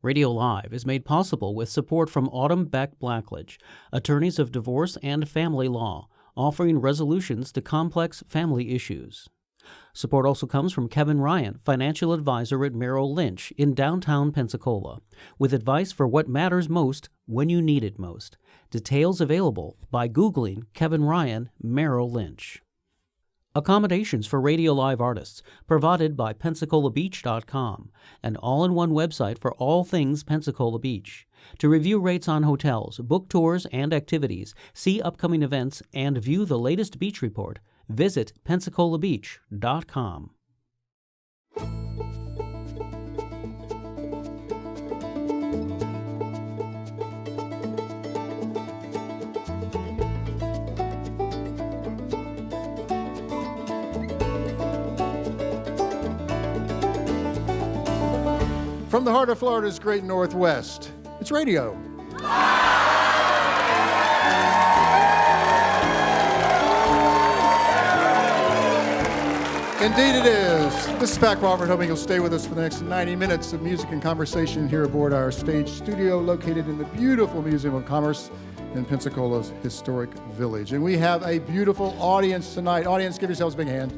Radio Live is made possible with support from Autumn Beck Blackledge, attorneys of divorce and family law, offering resolutions to complex family issues. Support also comes from Kevin Ryan, financial advisor at Merrill Lynch in downtown Pensacola, with advice for what matters most when you need it most. Details available by Googling Kevin Ryan, Merrill Lynch. Accommodations for Radio Live artists provided by PensacolaBeach.com, an all-in-one website for all things Pensacola Beach. To review rates on hotels, book tours and activities, see upcoming events, and view the latest beach report, visit PensacolaBeach.com. From the heart of Florida's great Northwest, it's radio. Indeed it is. This is Pat Crawford, hoping you'll stay with us for the next 90 minutes of music and conversation here aboard our stage studio located in the beautiful Museum of Commerce in Pensacola's historic village. And we have a beautiful audience tonight. Audience, give yourselves a big hand.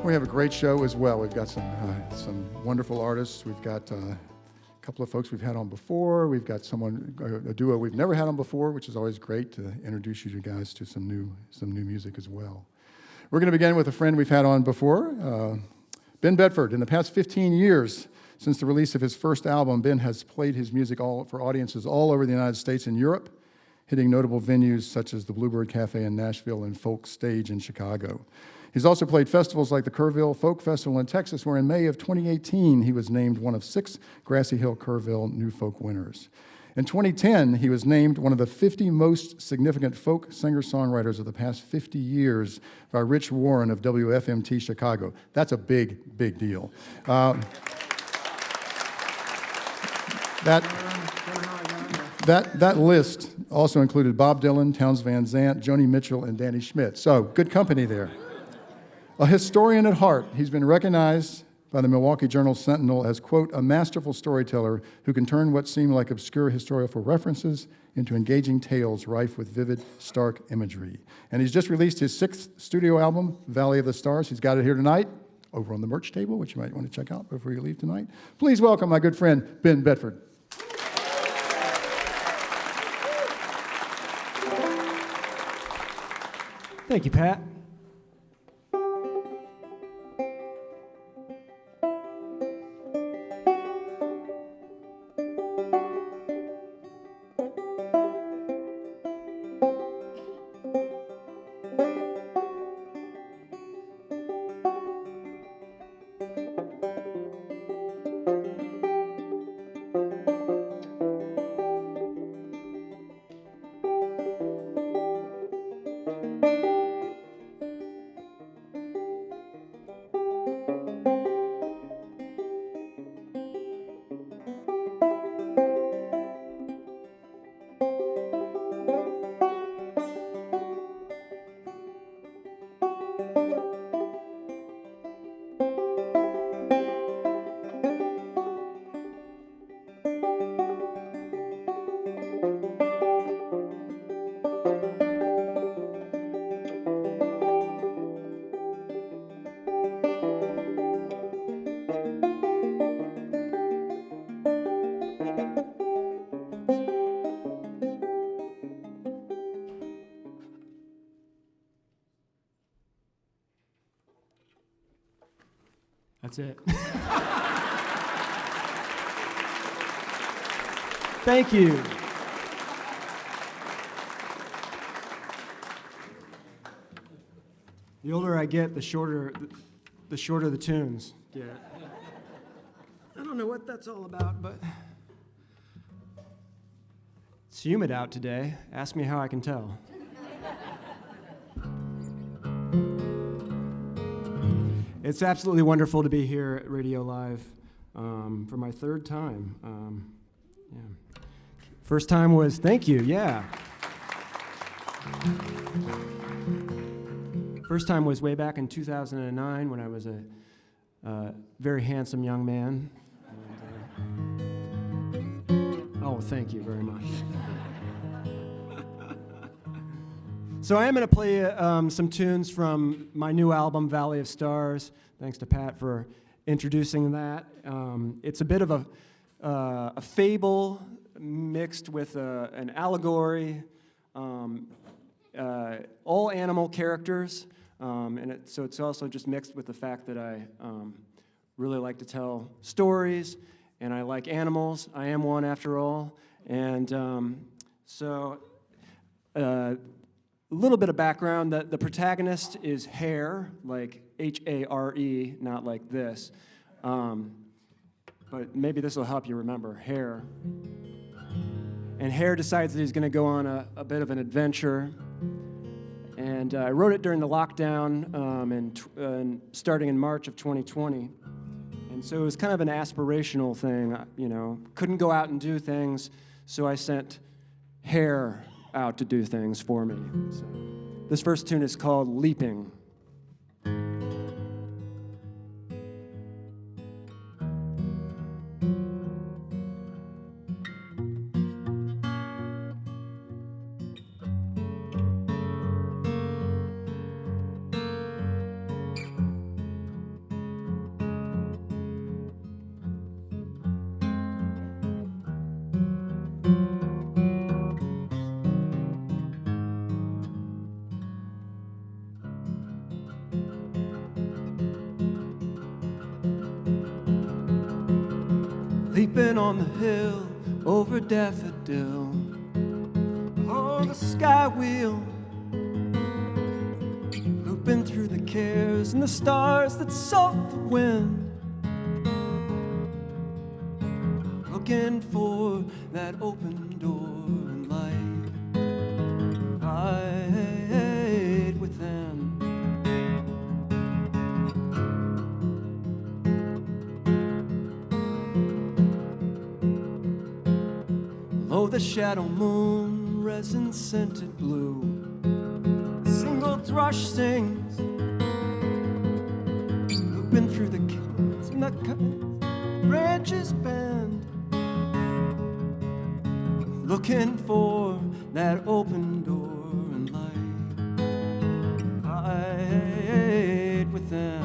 We have a great show as well. We've got some wonderful artists. We've got a couple of folks we've had on before. We've got a duo we've never had on before, which is always great to introduce you guys to some new music as well. We're going to begin with a friend we've had on before, Ben Bedford. In the past 15 years, since the release of his first album, Ben has played his music for audiences all over the United States and Europe, hitting notable venues such as the Bluebird Cafe in Nashville and Folk Stage in Chicago. He's also played festivals like the Kerrville Folk Festival in Texas, where in May of 2018, he was named one of 6 Grassy Hill Kerrville New Folk winners. In 2010, he was named one of the 50 most significant folk singer-songwriters of the past 50 years by Rich Warren of WFMT Chicago. That's a big, big deal. That list also included Bob Dylan, Townes Van Zandt, Joni Mitchell, and Danny Schmidt. So, good company there. A historian at heart, he's been recognized by the Milwaukee Journal-Sentinel as, quote, a masterful storyteller who can turn what seem like obscure historical references into engaging tales rife with vivid, stark imagery. And he's just released his 6th studio album, Valley of the Stars. He's got it here tonight, over on the merch table, which you might want to check out before you leave tonight. Please welcome my good friend, Ben Bedford. Thank you, Pat. That's it. Thank you. The older I get, the shorter the tunes get. I don't know what that's all about, but it's humid out today. Ask me how I can tell. It's absolutely wonderful to be here at Radio Live for my 3rd time. First time was, thank you, yeah. First time was way back in 2009 when I was a very handsome young man. Oh, thank you very much. So I am going to play some tunes from my new album, Valley of Stars. Thanks to Pat for introducing that. It's a bit of a fable mixed with an allegory, all animal characters, so it's also just mixed with the fact that I really like to tell stories, and I like animals. I am one after all, and a little bit of background, the protagonist is Hare, like H-A-R-E, not like this. But maybe this will help you remember, Hare. And Hare decides that he's going to go on a bit of an adventure. And I wrote it during the lockdown and starting in March of 2020. And so it was kind of an aspirational thing, couldn't go out and do things, so I sent Hare out to do things for me. So this first tune is called Leaping. Leaping on the hill over daffodil, oh, the sky wheel, looping through the cares and the stars that sought the wind, looking for that open door and light hide within. Oh, the shadow moon, resin-scented blue, a single thrush sings, looping through the caves and the branches bend, looking for that open door and light hide within.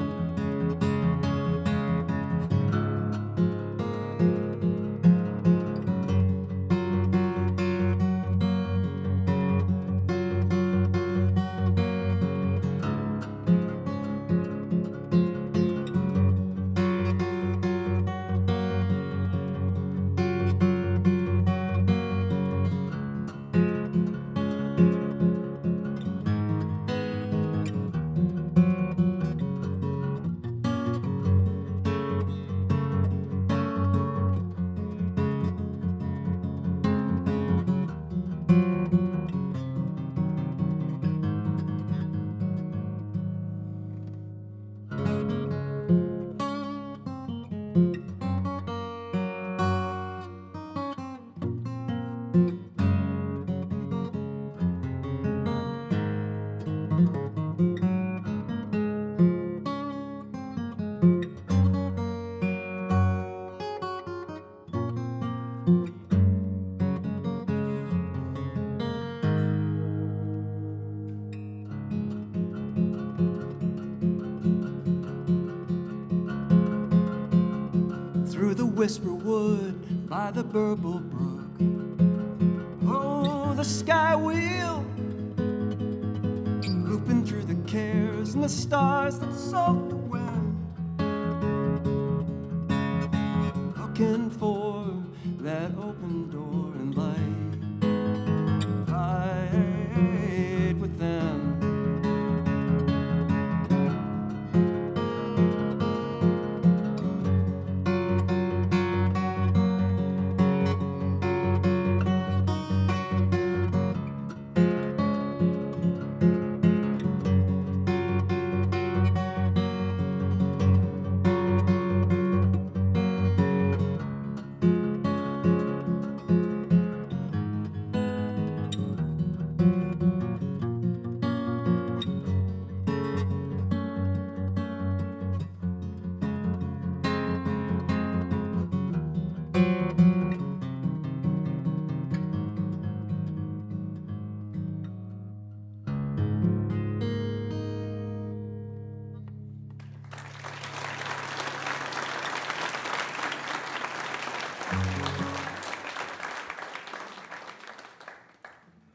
Through the whisper wood by the Burble Brook, oh, the sky wheel, looping through the cares and the stars that sought the wind, looking for that open door and light hide within.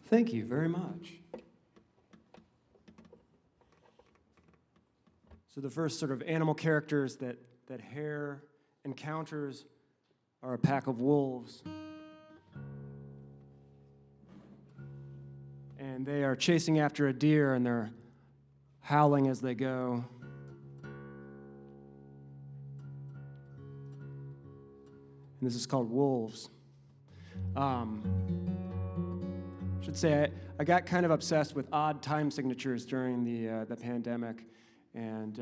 Thank you very much. So the first sort of animal characters that Hare encounters are a pack of wolves. And they are chasing after a deer, and they're howling as they go. And this is called Wolves. Should say I got kind of obsessed with odd time signatures during the pandemic, and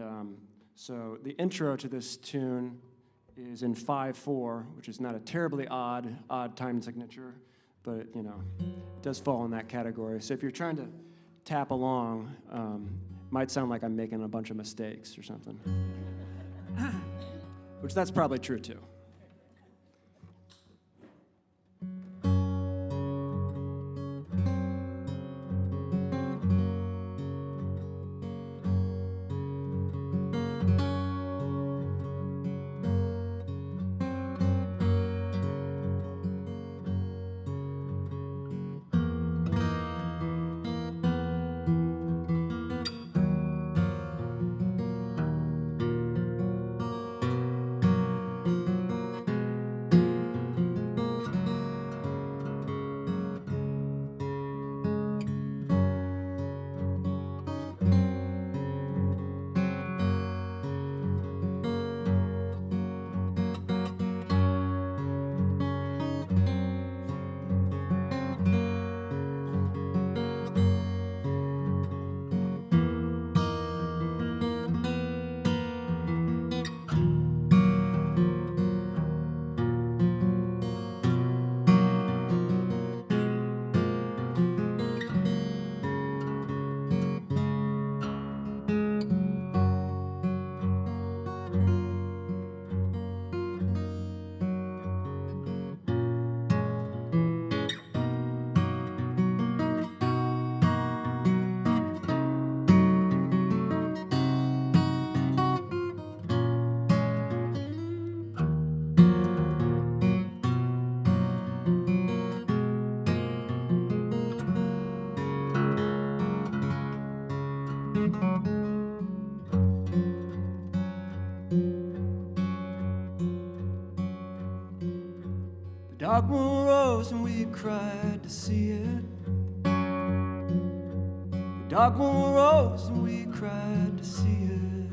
so the intro to this tune is in 5/4, which is not a terribly odd time signature, but you know, it does fall in that category. So if you're trying to tap along, it might sound like I'm making a bunch of mistakes or something, which that's probably true too. The dog moon rose and we cried to see it. The dog moon rose and we cried to see it.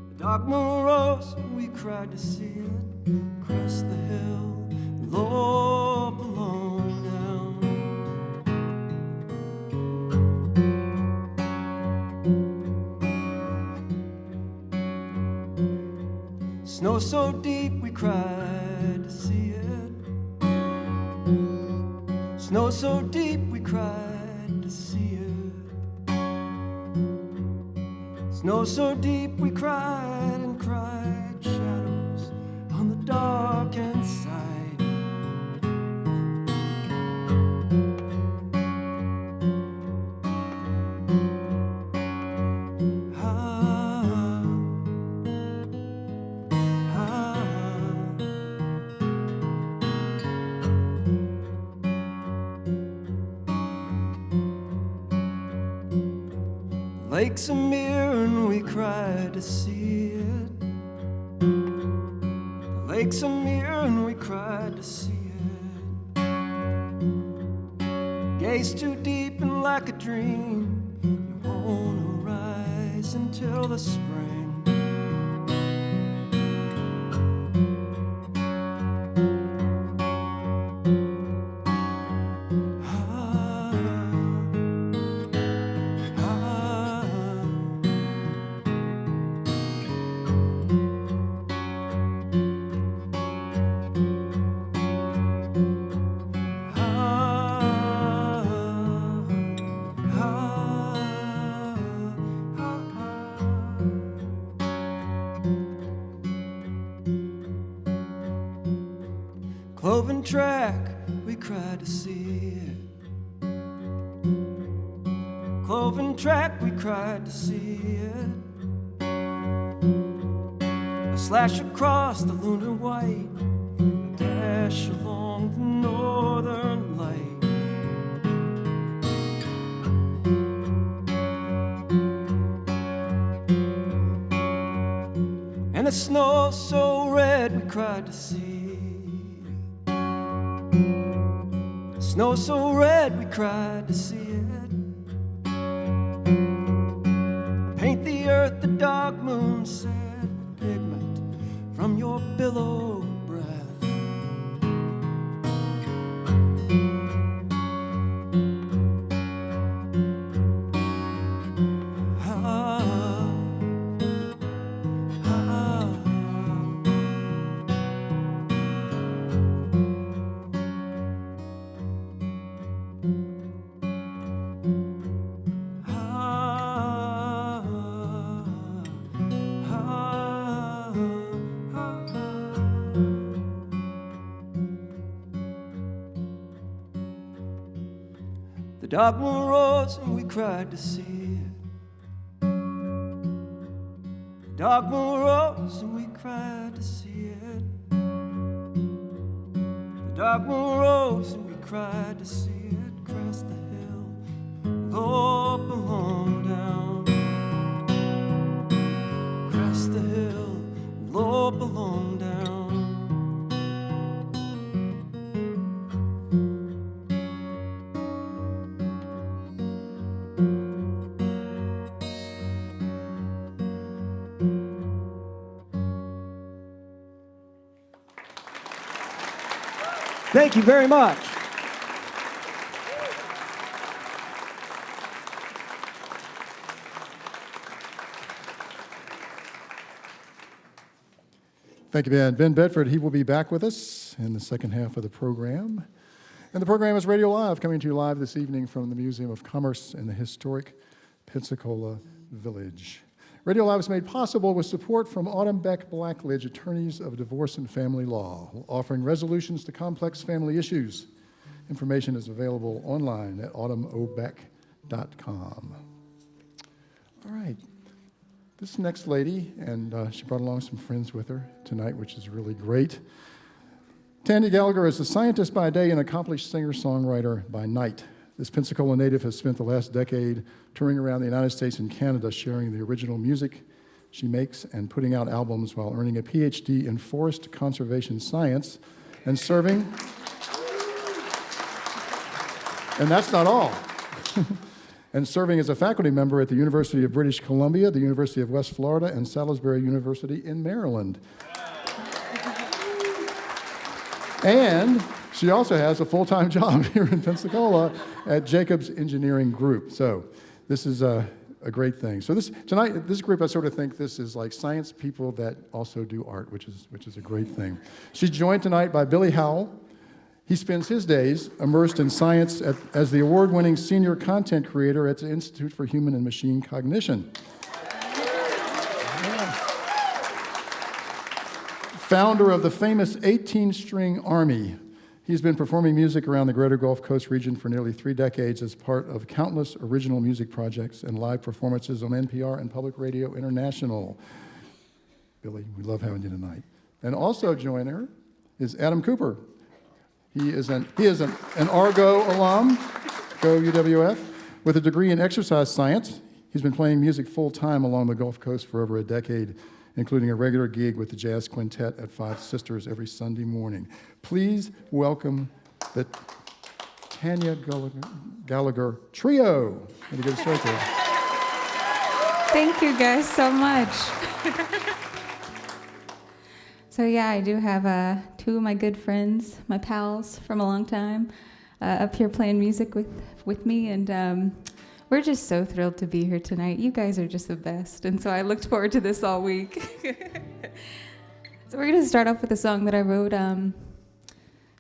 The dog moon rose and we cried to see it. Crest the hill, low below down. Snow so deep we cried to see it. Snow so deep we cried to see it. Snow so deep we cried and cried. Shadows on the darkened side. Lake's a mirror and we cried to see it. The lake's a mirror and we cried to see it. Gaze too deep and like a dream, you won't arise until the spring. Cloven track, we cried to see it. Cloven track, we cried to see it. A slash across the lunar white, a dash along the northern light. And the snow so red we cried to see it. Snow so red we cried to see it. Paint the earth the dark moon said with pigment from your billow breath. The dark moon rose and we cried to see it. The dark moon rose and we cried to see it. The dark moon rose and we cried to see it. Crest the hill, up along down. Crest the hill, up along down. Thank you very much. Thank you, Ben. Ben Bedford, he will be back with us in the second half of the program. And the program is Radio Live, coming to you live this evening from the Museum of Commerce in the historic Pensacola Village. Radio Live is made possible with support from Autumn Beck Blackledge, attorneys of divorce and family law, offering resolutions to complex family issues. Information is available online at autumnobeck.com. All right. This next lady, and she brought along some friends with her tonight, which is really great. Tanya Gallagher is a scientist by day and accomplished singer-songwriter by night. This Pensacola native has spent the last decade touring around the United States and Canada, sharing the original music she makes and putting out albums while earning a PhD in forest conservation science and serving. And that's not all. And serving as a faculty member at the University of British Columbia, the University of West Florida, and Salisbury University in Maryland. And she also has a full-time job here in Pensacola at Jacobs Engineering Group. So this is a great thing. So tonight, this group, I sort of think this is like science people that also do art, which is a great thing. She's joined tonight by Billy Howell. He spends his days immersed in science as the award-winning senior content creator at the Institute for Human and Machine Cognition. Founder of the famous 18-string Army. He's been performing music around the greater Gulf Coast region for nearly 3 decades as part of countless original music projects and live performances on NPR and Public Radio International. Billy, we love having you tonight. And also joining her is Adam Cooper. He is an Argo alum, go UWF, with a degree in exercise science. He's been playing music full-time along the Gulf Coast for over a decade, including a regular gig with the Jazz Quintet at Five Sisters every Sunday morning. Please welcome the Tanya Gallagher Trio. Let me get it straight there. Thank you guys so much. So yeah, I do have 2 of my good friends, my pals from a long time, up here playing music with me, and we're just so thrilled to be here tonight. You guys are just the best, and so I looked forward to this all week. So we're going to start off with a song that I wrote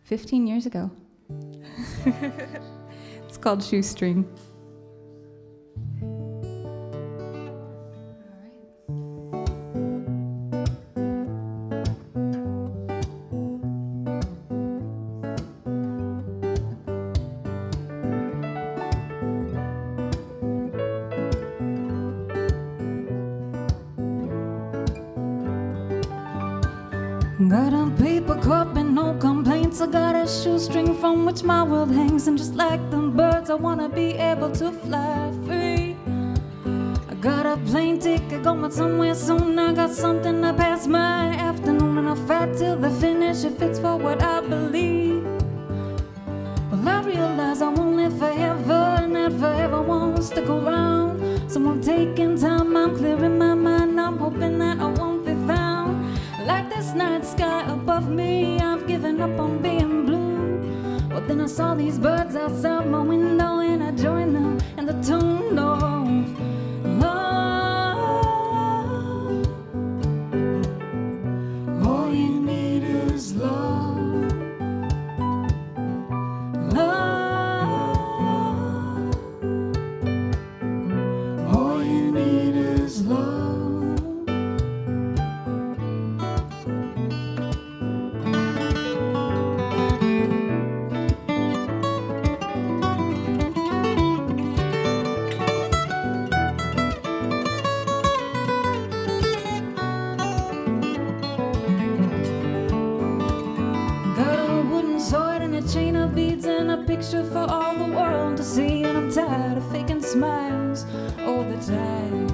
15 years ago. It's called Shoestring. Got a paper cup and no complaints. I got a shoestring from which my world hangs, and just like the birds, I wanna be able to fly free. I got a plane ticket, going somewhere soon. I got something to pass my afternoon, and I'll fight till the finish if it's for what I believe. Well, I realize I won't live forever, and that forever won't stick around. So I'm taking time, I'm clearing my mind, I'm hoping that I won't be found. Like this night sky above me, I've given up on being blue. Well, then I saw these birds outside my window, and I joined them in the tune of love. All you need is love. Love. All you need is love. Chain of beads and a picture for all the world to see, and I'm tired of faking smiles all the time.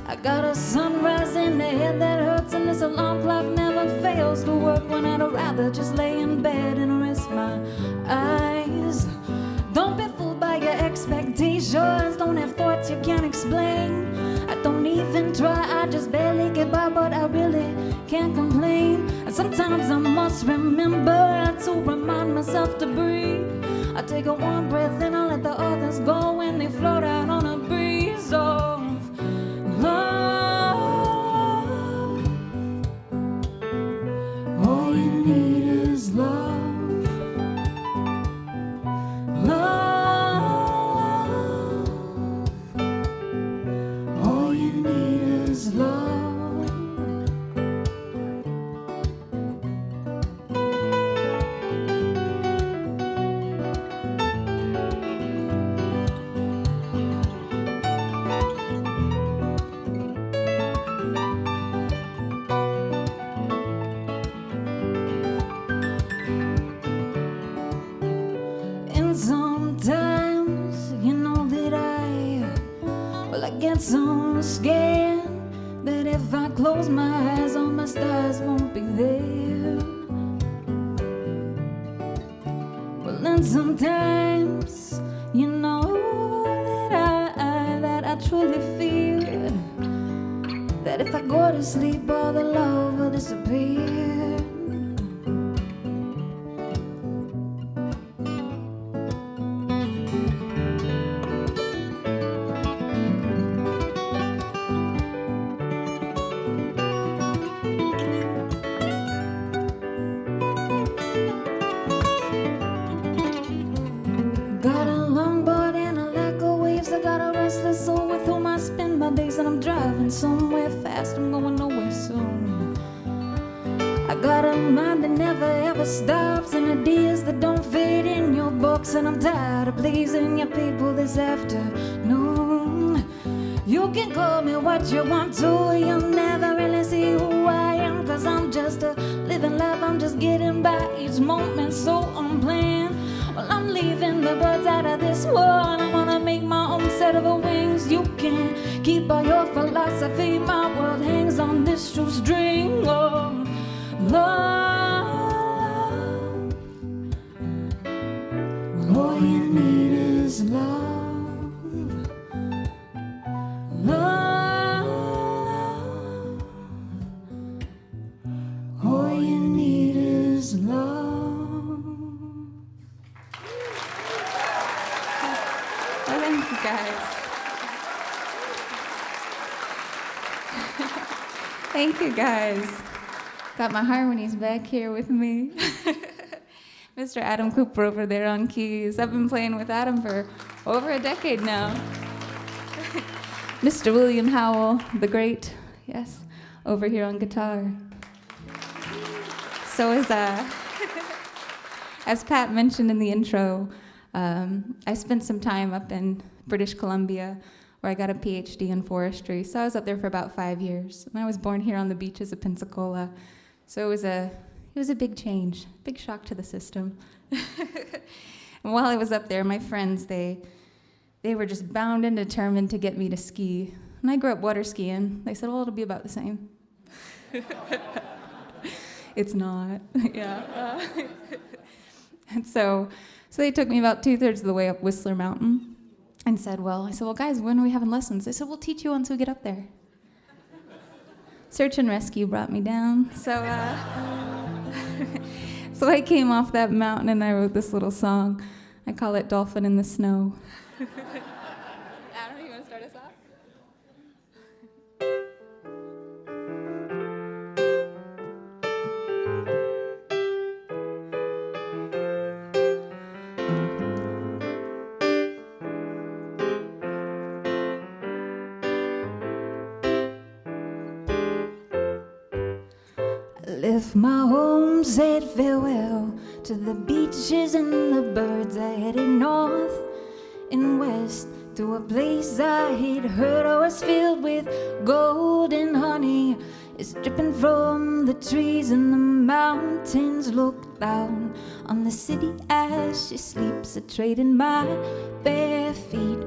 I got a sunrise in the head that hurts, and this alarm clock never fails to work when I'd rather just lay in bed and rest my eyes. Don't be fooled by your expectations, don't have thoughts you can't explain. I don't even try, I just barely get by, but I really can't complain. And sometimes I must remember to remind myself to breathe. I take a warm breath and I let the others go when they float out on a breeze of love. All you need is love. Love. All you need is love. So scared that if I close my eyes, all my stars won't be there. Well, then sometimes, you know that I truly feel that if I go to sleep, all the love will disappear. And I'm driving somewhere fast, I'm going nowhere soon. I got a mind that never ever stops, and ideas that don't fit in your books, and I'm tired of pleasing your people this afternoon. You can call me what you want to, you'll never really see who I am, cause I'm just a living life, I'm just getting by each moment so unplanned. Well, I'm leaving the birds out of this world, I wanna make my own set of wings. You can keep all your philosophy, my world hangs on this shoestring of love. All you need is love. Love. All you need is love. Thank you, guys. Thank you, guys. Got my harmonies back here with me. Mr. Adam Cooper over there on keys. I've been playing with Adam for over a decade now. Mr. William Howell, the great, yes, over here on guitar. So as Pat mentioned in the intro, I spent some time up in British Columbia where I got a PhD in forestry. So I was up there for about 5 years. And I was born here on the beaches of Pensacola. So it was a big change, big shock to the system. And while I was up there, my friends, they were just bound and determined to get me to ski And I grew up water skiing. They said, well, it'll be about the same. It's not. Yeah. And so they took me about 2/3 of the way up Whistler Mountain and said, well, guys, when are we having lessons? They said, we'll teach you once we get up there. Search and rescue brought me down. So so I came off that mountain and I wrote this little song. I call it Dolphin in the Snow. Adam, you want to start us off? Left my home, said farewell to the beaches and the birds. I headed north and west to a place I had heard was filled with gold and honey. It's dripping from the trees and the mountains. Look down on the city as she sleeps. I traded my bare feet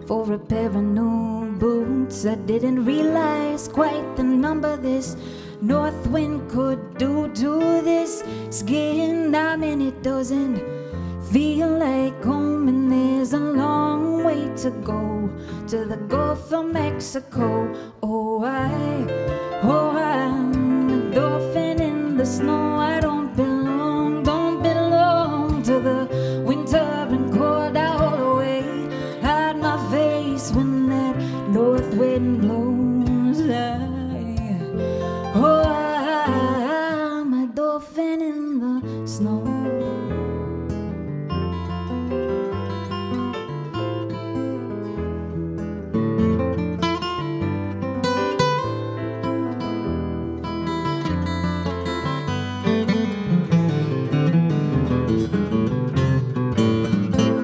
for a pair of new boots. I didn't realize quite the number this north wind could do to this skin. I mean, it doesn't feel like home, and there's a long way to go to the Gulf of Mexico. Oh, I'm a dolphin in the snow. I don't belong to the winter and cold. I hold away, hide my face when that north wind blows. I'm a dolphin in the snow.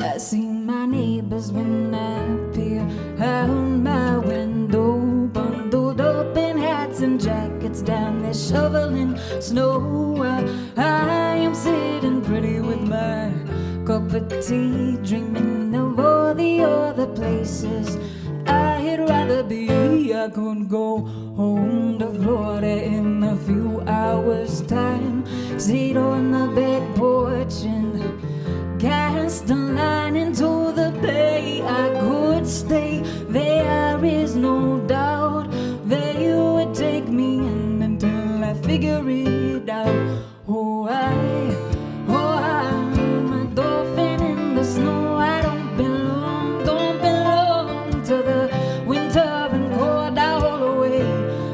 I see my neighbors when I peer out my window, bundled up in hats and jackets, down there shoveling snow. I am sitting pretty with my cup of tea, dreaming of all the other places I'd rather be. I could go home to Florida in a few hours' time, sit on the back porch and cast a line into the bay. I could stay, there is no doubt that you would take me in until I figure it out. Oh, I'm a dolphin in the snow. I don't belong to the winter and cold. I hold away,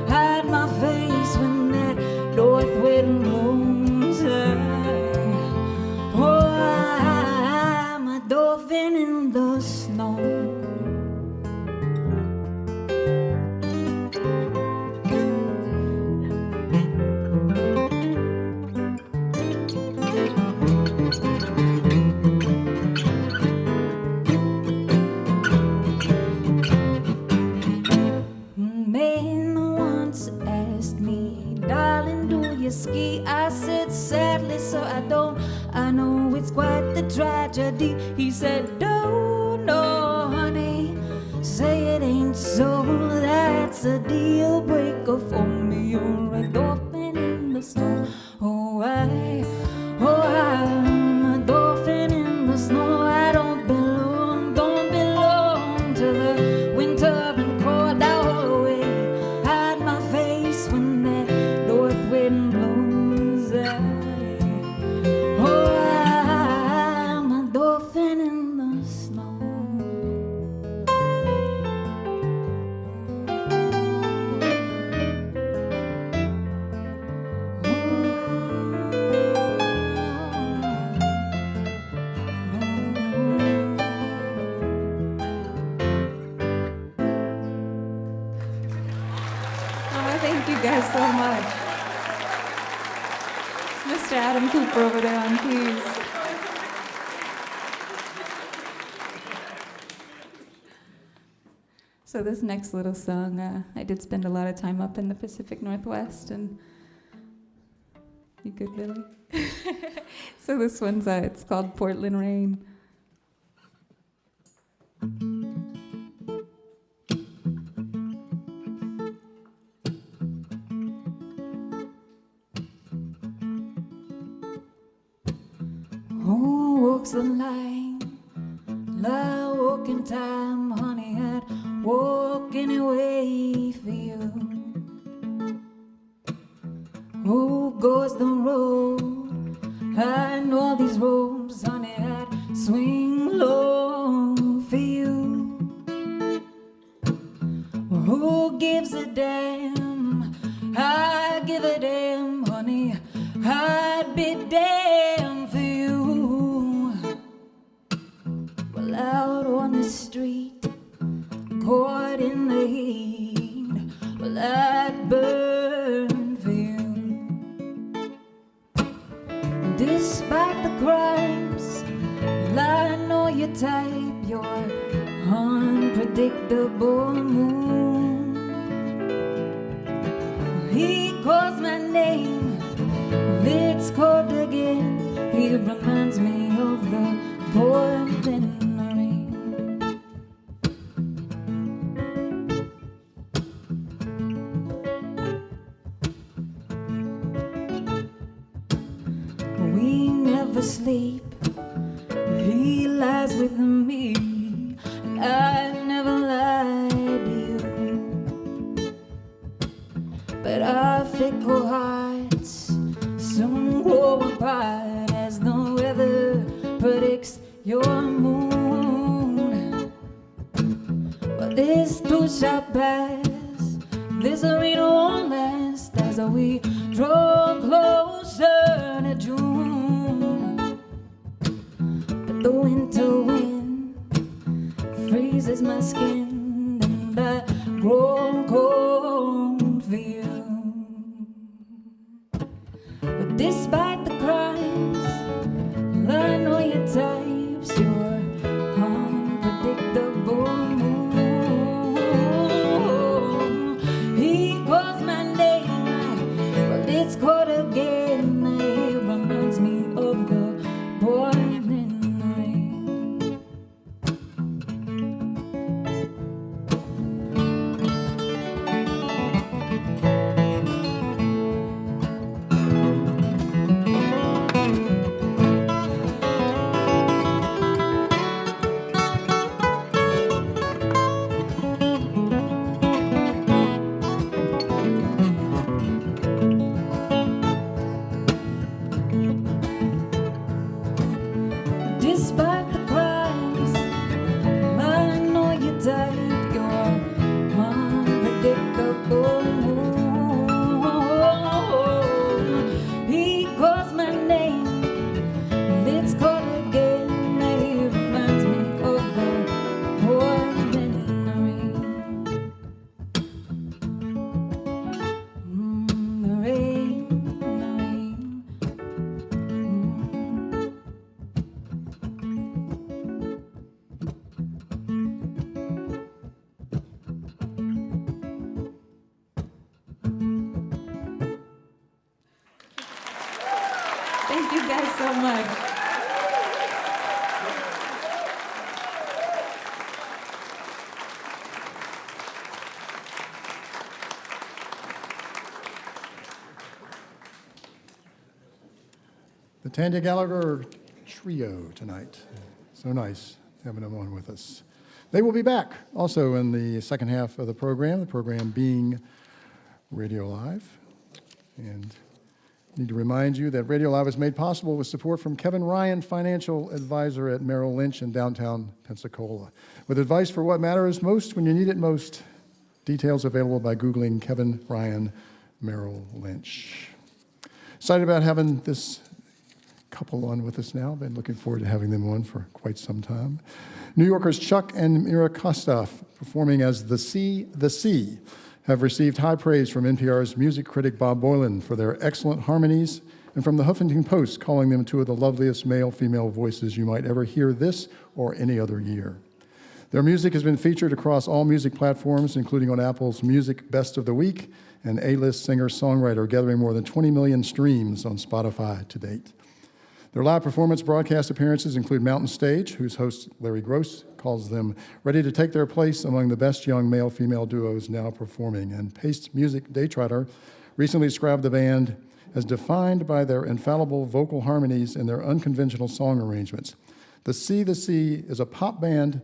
hide my face when that north wind blows. I'm a dolphin in the snow. Man once asked me, darling, do you ski? I said, sadly, so I don't. I know it's quite the tragedy. He said, no, honey, say it ain't so. That's a deal breaker for me. You're a dolphin in the snow. Oh, I'm a dolphin in the snow. I don't belong to the winter and cold. I hold away, hide my face when that north wind blows. I'm a dolphin in the snow. Thank you guys so much. Mr. Adam Cooper over there on keys. So this next little song, I did spend a lot of time up in the Pacific Northwest, and you good, Billy? So this one's, it's called Portland Rain. walks the line. Like walking time, honey, I'd walk anyway for you. Who goes the road? I know these ropes, honey, I'd swing low for you. Who gives a damn? I give a damn, honey, I'd be damn for you. Well, out on the street, caught in the heat, well, I'd burn for you. Despite the crimes, well, I know your type, your unpredictable moon. He calls my name, it's cold again. He reminds me of the boy in the rain. We never sleep. He lies with me, and I never lied to you. But our fickle hearts soon grow apart as the weather predicts your moon. But this too shall pass, this arena won't last as we draw closer to June. But the winter wind freezes my skin and I grow cold for you. But despite the crimes, I know your types, your unpredictable mood. He calls my name, but it's caught again. He reminds me of the boy in the rain. Despite the crimes, I know your type, your unpredictable mood. He calls my name, and it's caught again. He reminds me of the boy in the rain. The rain, the rain. Thank you guys so much. The Tanya Gallagher Trio tonight. So nice having them on with us. They will be back also in the second half of the program being Radio Live. And I need to remind you that Radio Live is made possible with support from Kevin Ryan, financial advisor at Merrill Lynch in downtown Pensacola, with advice for what matters most when you need it most. Details available by Googling Kevin Ryan Merrill Lynch. Excited about having this couple on with us now. Been looking forward to having them on for quite some time. New Yorkers Chuck and Mira Kostoff, performing as The Sea, have received high praise from NPR's music critic Bob Boylan for their excellent harmonies, and from the Huffington Post calling them two of the loveliest male-female voices you might ever hear this or any other year. Their music has been featured across all music platforms, including on Apple's Music Best of the Week, and A-list singer-songwriter gathering more than 20 million streams on Spotify to date. Their live performance broadcast appearances include Mountain Stage, whose host Larry Gross calls them ready to take their place among the best young male-female duos now performing. And Paste Music Daytrotter recently described the band as defined by their infallible vocal harmonies and their unconventional song arrangements. The Sea is a pop band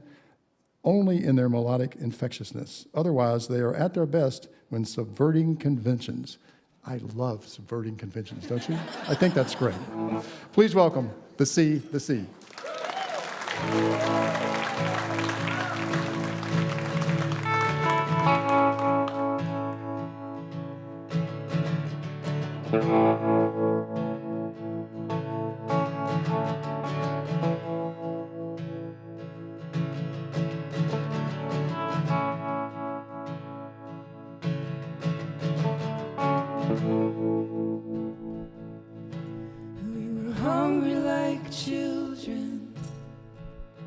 only in their melodic infectiousness. Otherwise, they are at their best when subverting conventions. I love subverting conventions, don't you? I think that's great. Please welcome The Sea. We were hungry like children,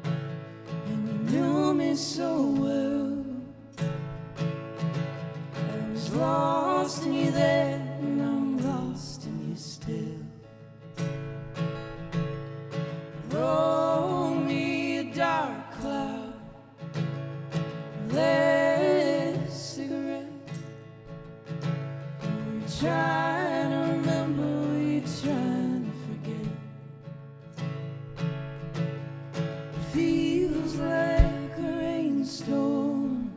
and you knew me so well. I was lost in you then, and I'm lost in you still. Roll me a dark cloud, lit a cigarette. We're trying to remember, we're trying to forget. Feels like a rainstorm,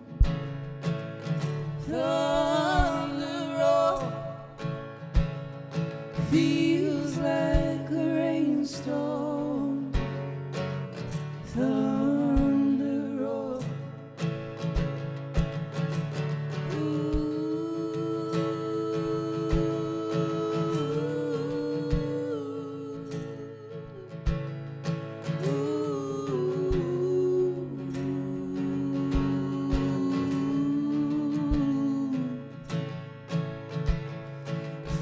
thunder roll. Feels like a rainstorm, thunder roll.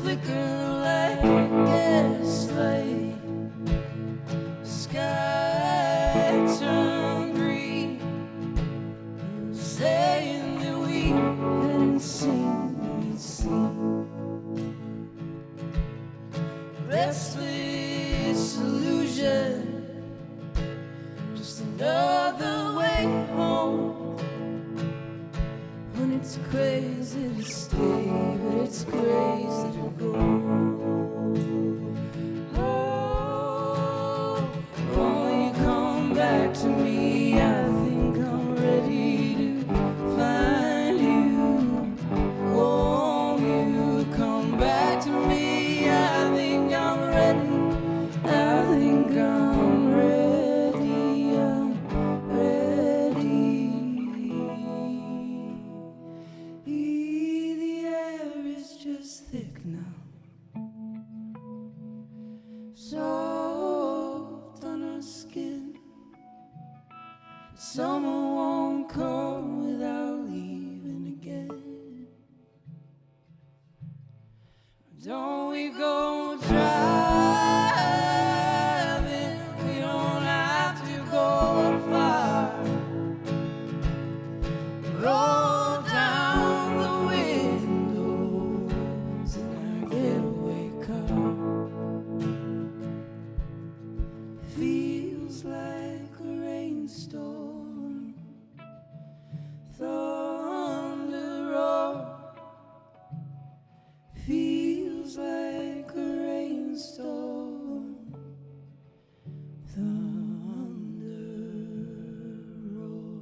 Flicker like a gaslight, sky turned green, saying that we hadn't seen what we'd seen. Restless illusion, just another way home. When it's crazy to stay, but it's crazy to go. Oh, won't you come back to me? I think I'm ready to find you. Won't you come back to me? I think I'm ready. I think I'm ready. I'm ready. The air is just thick now, soft on our skin. Summer won't come without leaving again. Don't we go driving? We don't have to go far. Roll down the windows in our getaway car. Feels like a rainstorm, thunder roll. Feels like a rainstorm, thunder roar.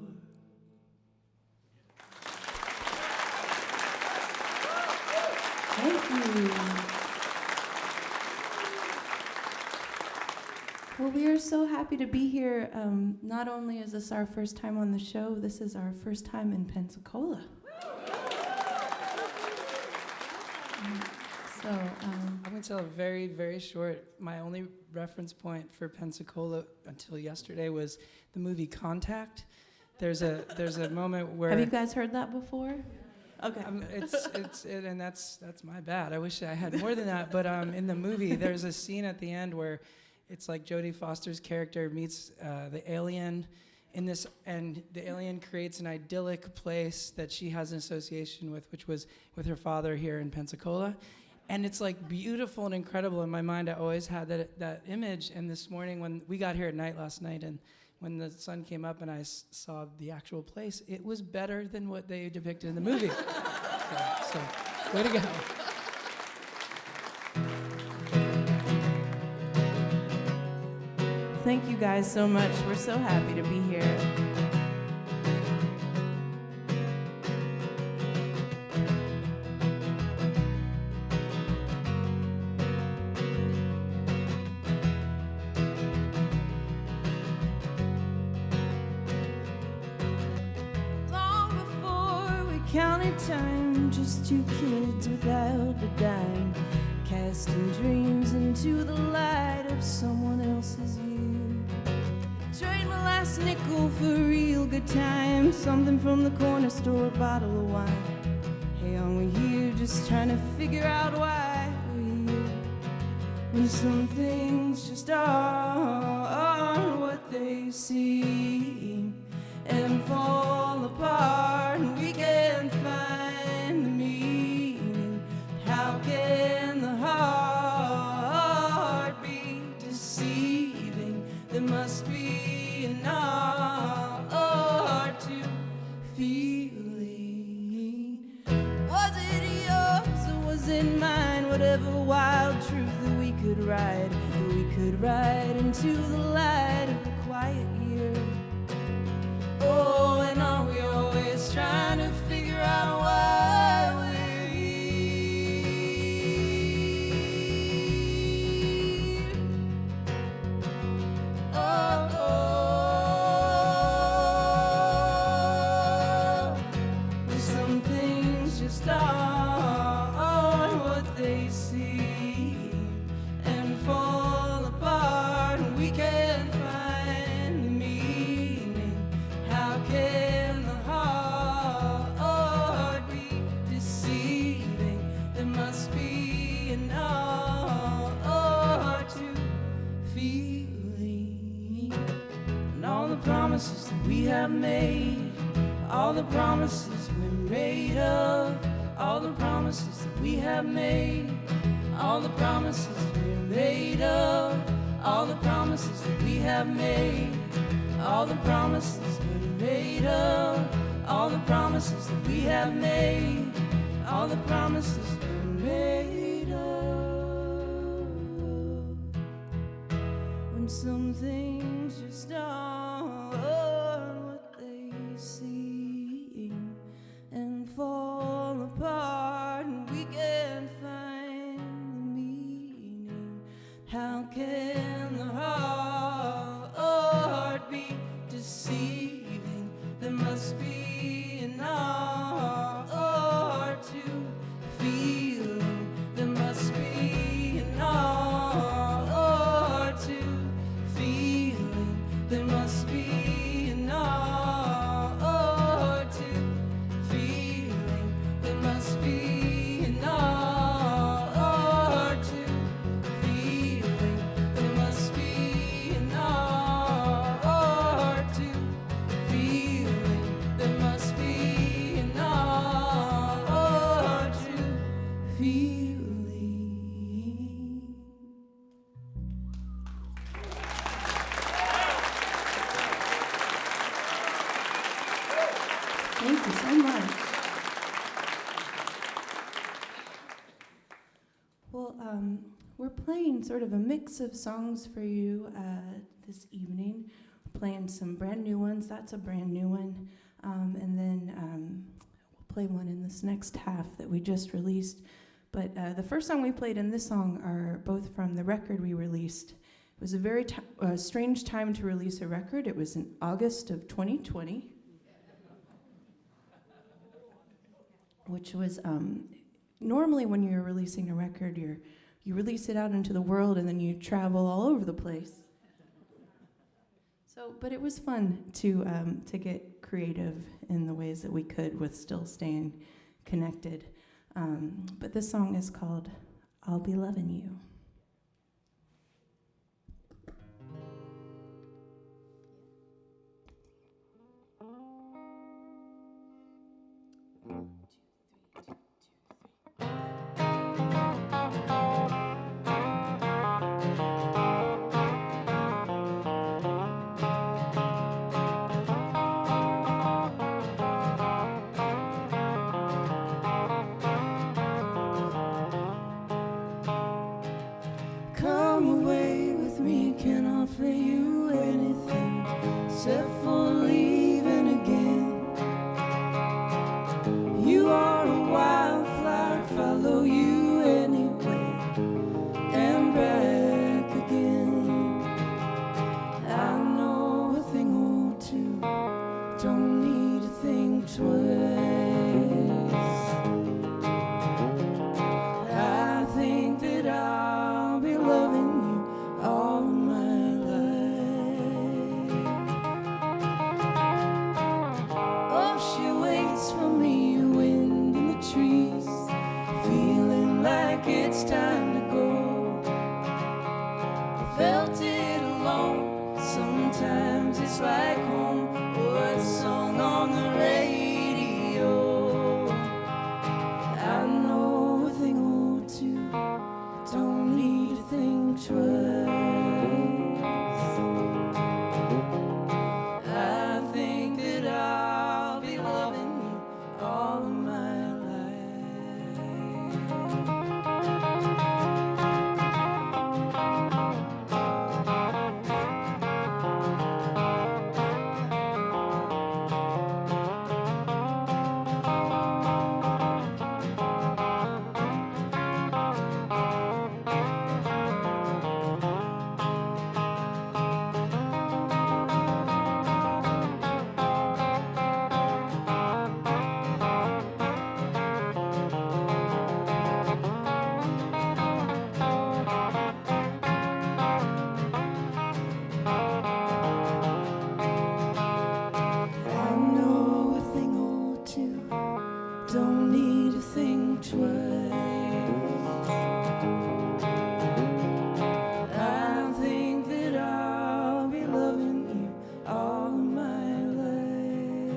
Thank you. Well, we are so happy to be here. Not only is this our first time on the show, this is our first time in Pensacola. I'm going to tell a very, very short. My only reference point for Pensacola until yesterday was the movie Contact. There's a moment where Have you guys heard that before? Okay. And that's my bad. I wish I had more than that. But in the movie, there's a scene at the end where it's like Jodie Foster's character meets the alien in this, and the alien creates an idyllic place that she has an association with, which was with her father here in Pensacola. And it's like beautiful and incredible. In my mind, I always had that image. And this morning, when we got here at night last night, and when the sun came up and I saw the actual place, it was better than what they depicted in the movie. so way to go. thank you guys so much. We're so happy to be here. Counted time, just two kids without a dime, casting dreams into the light of someone else's view. Trade my last nickel for a real good time, something from the corner store, a bottle of wine. Hey, on we here, just trying to figure out why we're here. When some things just aren't what they seem and fall apart, and we can't find the meaning. How can the heart be deceiving? There must be an art to feeling. Was it yours or was it mine? Whatever wild truth that we could ride into the light of a quiet year. Oh, and are we always trying to figure out why we're here? Oh, some things just aren't what they seem and fall apart, and we can't find the meaning. How can the heart be deceiving? There must be an art to feeling. And all the promises that we have made, all the promises we're made of, all the promises that we have made, all the promises we're made of, all the promises that we have made, all the promises we're made of, all the promises that we have made, all the promises we're made of. When some things just aren't what they seem and fall apart, and we can't find the meaning. How can the heart be deceiving? There must be an art to feeling. There must be an art to feeling. There must be an art to feeling. There must be an art to feeling. There must be an art to feeling. There must be an art to feeling. Thank you so much. Well, we're playing sort of a mix of songs for you this evening. We're playing some brand new ones. That's a brand new one. And then we'll play one in this next half that we just released. But the first song we played and this song are both from the record we released. It was a very strange time to release a record. It was in August of 2020, which was normally when you're releasing a record, you release it out into the world and then you travel all over the place. So, but it was fun to get creative in the ways that we could with still staying connected. But this song is called "I'll Be Loving You." like it's time to go. I felt it alone. Sometimes it's like home or a song on the radio. I know a thing or two, don't need to think twice. I think that I'll be loving you all of my life. I know a thing or two, don't need to think twice. I think that I'll be loving you all of my life.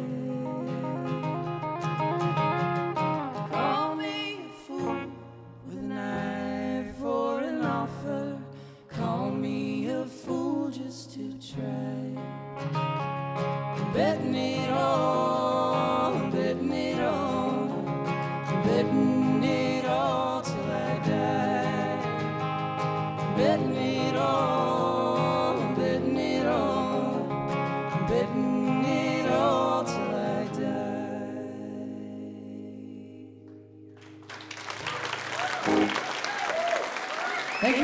Call me a fool with an eye for an offer. Call me a fool just to try. I'm betting it all, I'm betting it all, I'm betting it all till I die. I'm betting it all, I'm betting it all, I'm betting it all till I die. Thank you.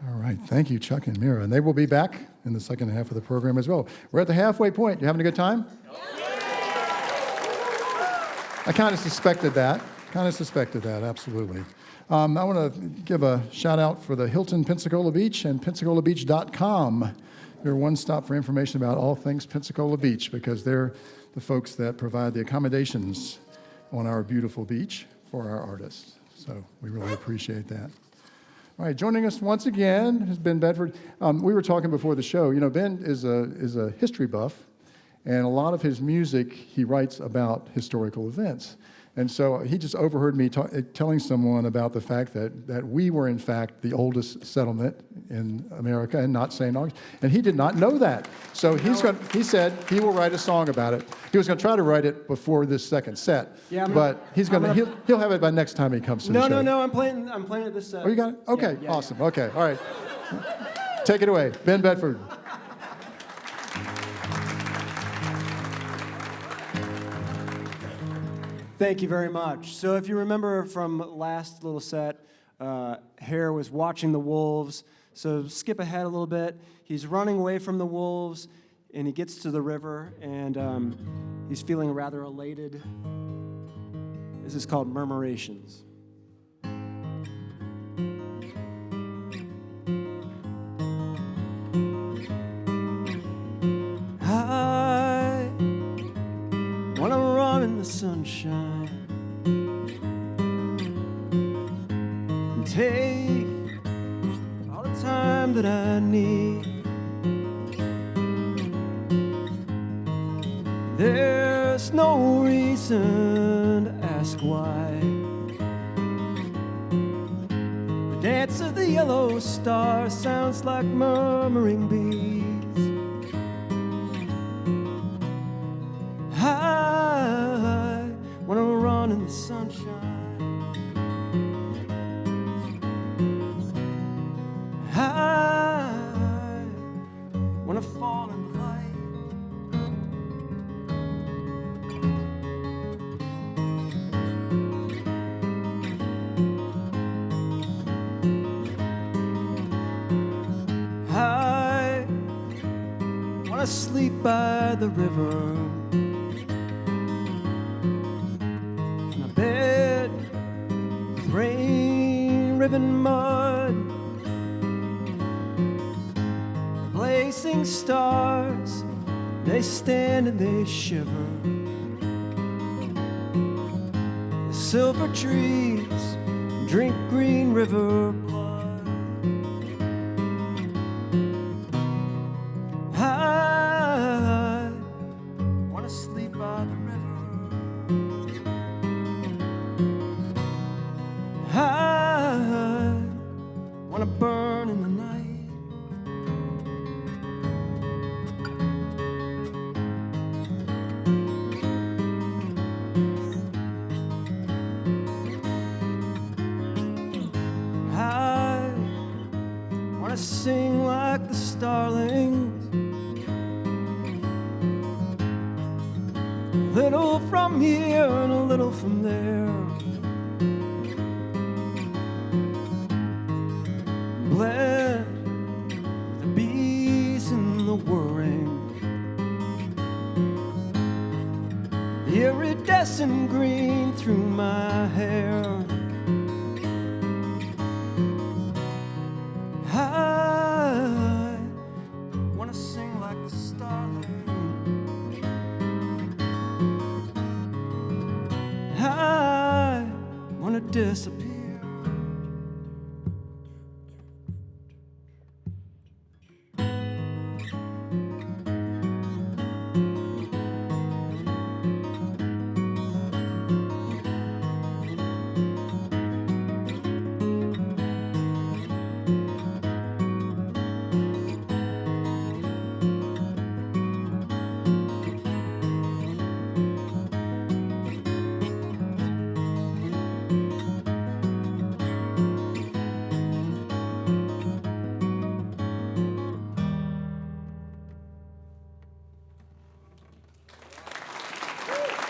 All right, thank you, Chuck and Mira. And they will be back in the second half of the program as well. We're at the halfway point. You having a good time? I kind of suspected that. Absolutely. I want to give a shout out for the Hilton Pensacola Beach and PensacolaBeach.com. They're one stop for information about all things Pensacola Beach because they're the folks that provide the accommodations on our beautiful beach for our artists. So we really appreciate that. All right, joining us once again has Ben Bedford. We were talking before the show. You know, Ben is a history buff, and a lot of his music he writes about historical events. And so he just overheard me telling someone about the fact that we were, in fact, the oldest settlement in America and not St. Augustine. And he did not know that. So he said he will write a song about it. He was going to try to write it before this second set. Yeah, but he'll have it by next time he comes to the show. No, I'm playing it this set. Oh, you got it? Okay, Yeah, awesome. Yeah. Okay, all right. Take it away, Ben Bedford. Thank you very much. So if you remember from last little set, Hare was watching the wolves. So skip ahead a little bit. He's running away from the wolves, and he gets to the river, and he's feeling rather elated. This is called Murmurations. I wanna run in the sunshine and take all the time that I need. There's no reason to ask why. The dance of the yellow star sounds like murmuring bees. I wanna run in the sunshine. I wanna fall in light. I wanna sleep by the river. Rain-riven mud, a place chasing stars, they stand and they shiver. The silver trees drink green river blood. I wanna sleep by the river. I wanna burn in the night. I sing like the starlings, a little from here and a little from there. Blend with the bees and the whirring, the iridescent green through my hair. I wanna sing like the starling. I wanna disappear.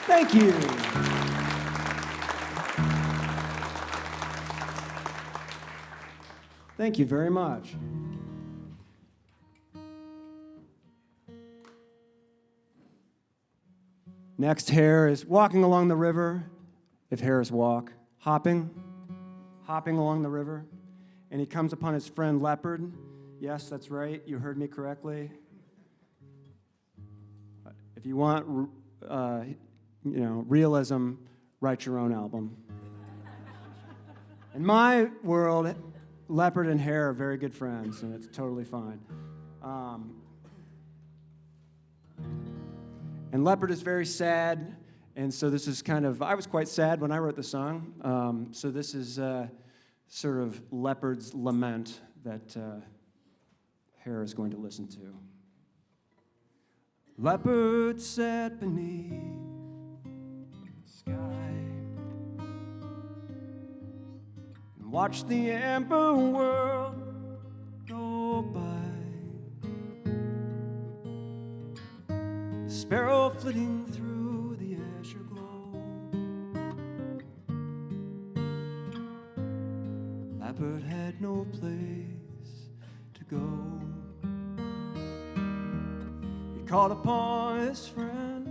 Thank you. Thank you very much. Next, Hare is walking along the river, if hares walk, hopping along the river, and he comes upon his friend Leopard. Yes, that's right, you heard me correctly. If you want realism, write your own album. In my world, Leopard and Hare are very good friends, and it's totally fine. And Leopard is very sad, and so this is I was quite sad when I wrote the song, so this is sort of Leopard's lament that Hare is going to listen to. Leopard sat beneath sky and watch the amber world go by. The sparrow flitting through the azure glow. Leopard had no place to go. He called upon his friend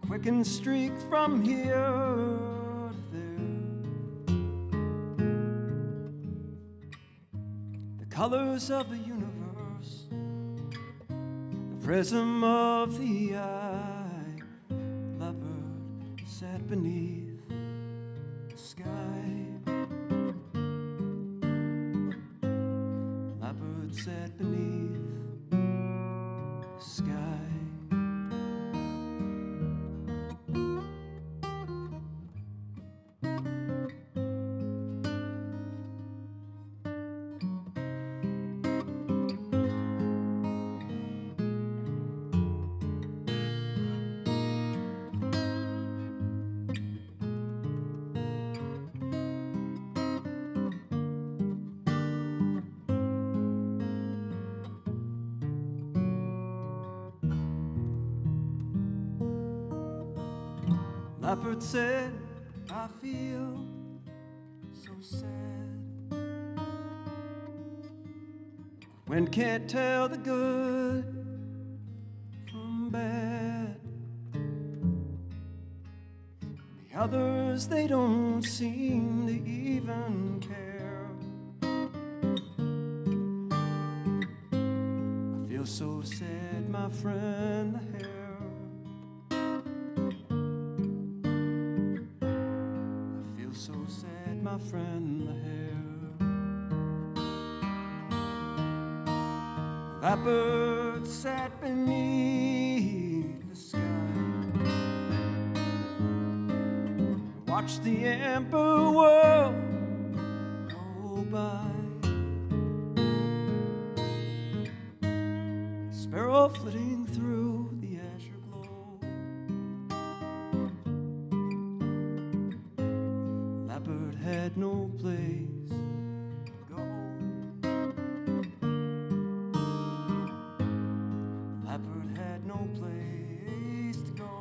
quickened streak from here to there. The colors of the universe, the prism of the eye. Leopard sat beneath the sky. Leopard sat beneath the sky. Leopard said, I feel so sad when can't tell the good from bad. The others, they don't seem to even care. so sad, my friend, the hare. I feel so sad, my friend, the hare. That bird sat beneath the sky, watched the amber world go by. Sparrow flitting through the azure glow. That bird had no place to go. That bird had no place to go.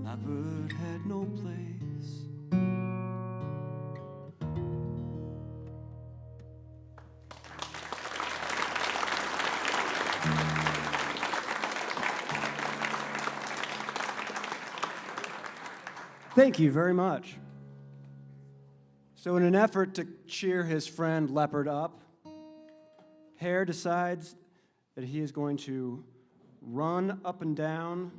That bird had no place. Thank you very much. So in an effort to cheer his friend Leopard up, Hare decides that he is going to run up and down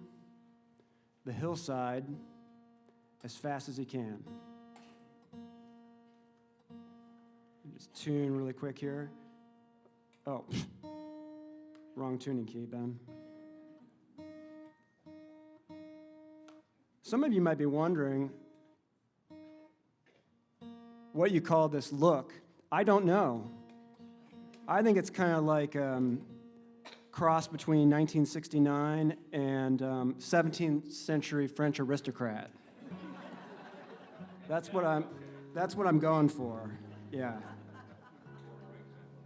the hillside as fast as he can. Just tune really quick here. Oh, wrong tuning key, Ben. Some of you might be wondering what you call this look. I don't know. I think it's kind of like cross between 1969 and 17th century French aristocrat. That's what I'm going for. Yeah.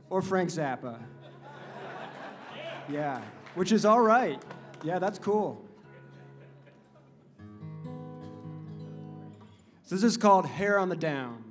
Or Frank Zappa. Yeah, which is all right. Yeah, that's cool. So this is called Hair on the Down.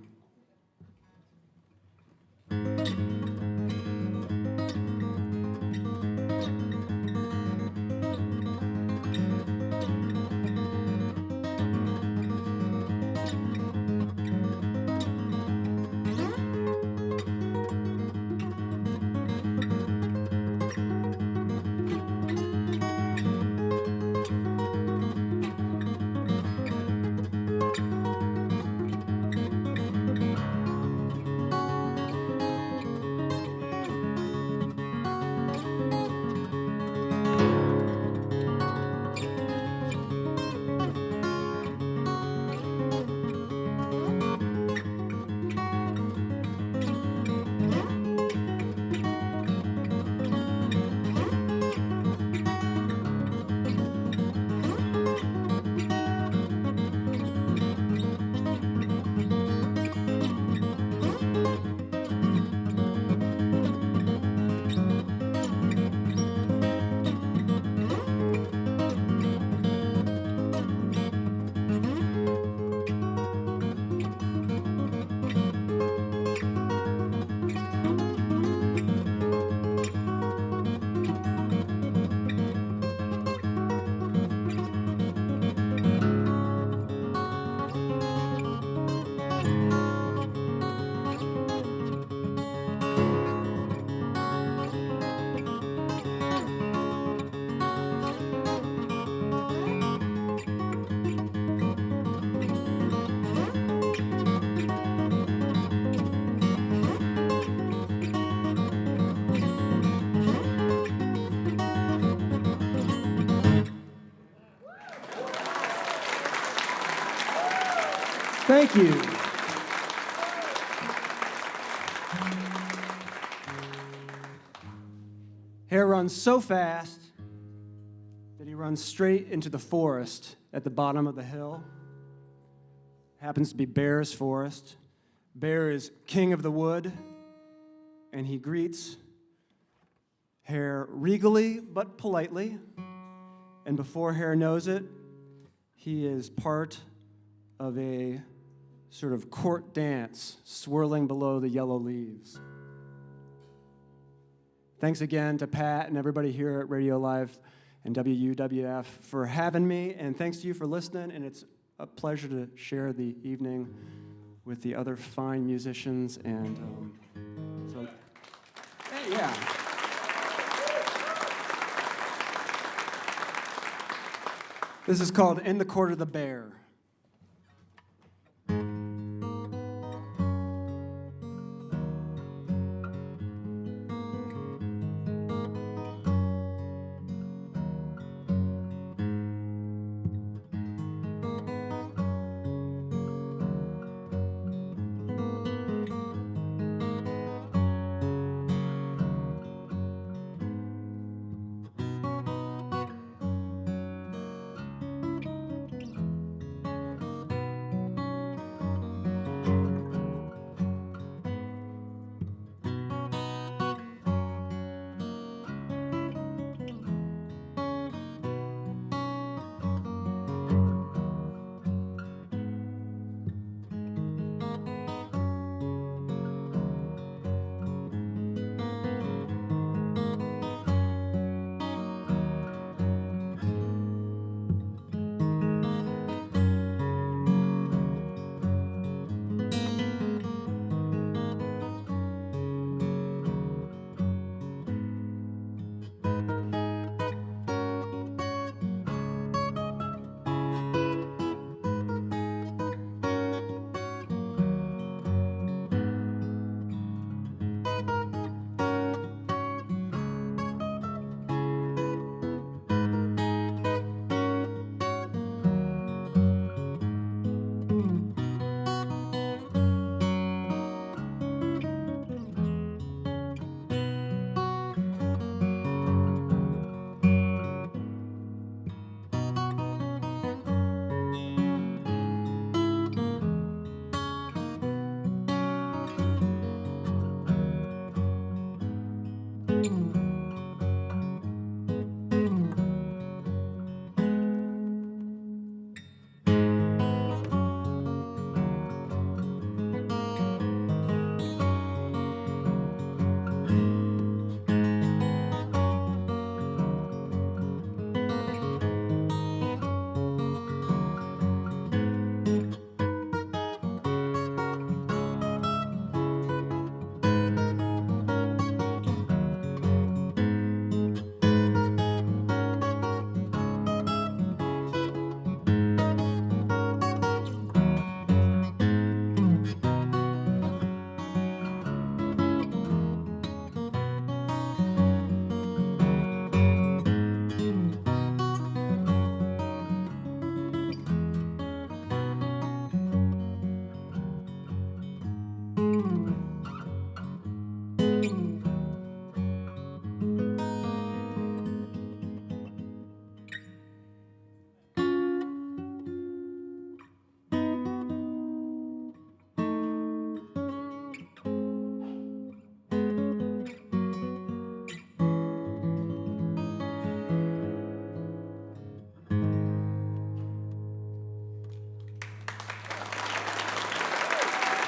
Thank you. Hare runs so fast that he runs straight into the forest at the bottom of the hill. Happens to be Bear's forest. Bear is king of the wood, and he greets Hare regally but politely. And before Hare knows it, he is part of a sort of court dance swirling below the yellow leaves. Thanks again to Pat and everybody here at RadioLive and WUWF for having me, and thanks to you for listening, and it's a pleasure to share the evening with the other fine musicians, and Yeah. This is called In the Court of the Bear.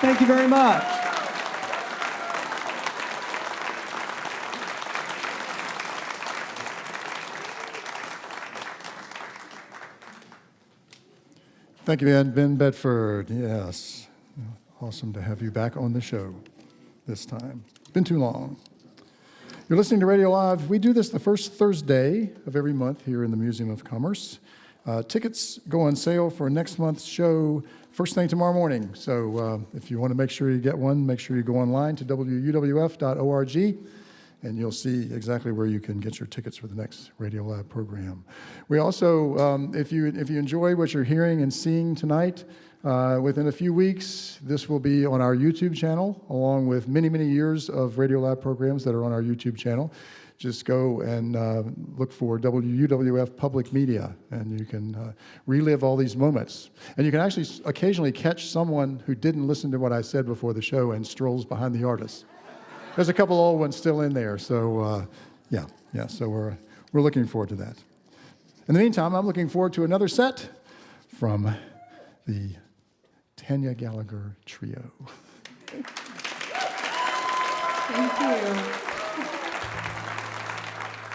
Thank you very much. Thank you, Ben Bedford. Yes. Awesome to have you back on the show this time. It's been too long. You're listening to Radio Live. We do this the first Thursday of every month here in the Museum of Commerce. Tickets go on sale for next month's show first thing tomorrow morning. So if you want to make sure you get one, make sure you go online to wuwf.org, and you'll see exactly where you can get your tickets for the next Radio Live program. We also, if you enjoy what you're hearing and seeing tonight, within a few weeks, this will be on our YouTube channel, along with many, many years of Radio Live programs that are on our YouTube channel. Just go and look for WUWF Public Media, and you can relive all these moments. And you can actually occasionally catch someone who didn't listen to what I said before the show and strolls behind the artist. There's a couple old ones still in there, so yeah. So we're looking forward to that. In the meantime, I'm looking forward to another set from the Tanya Gallagher Trio. Thank you.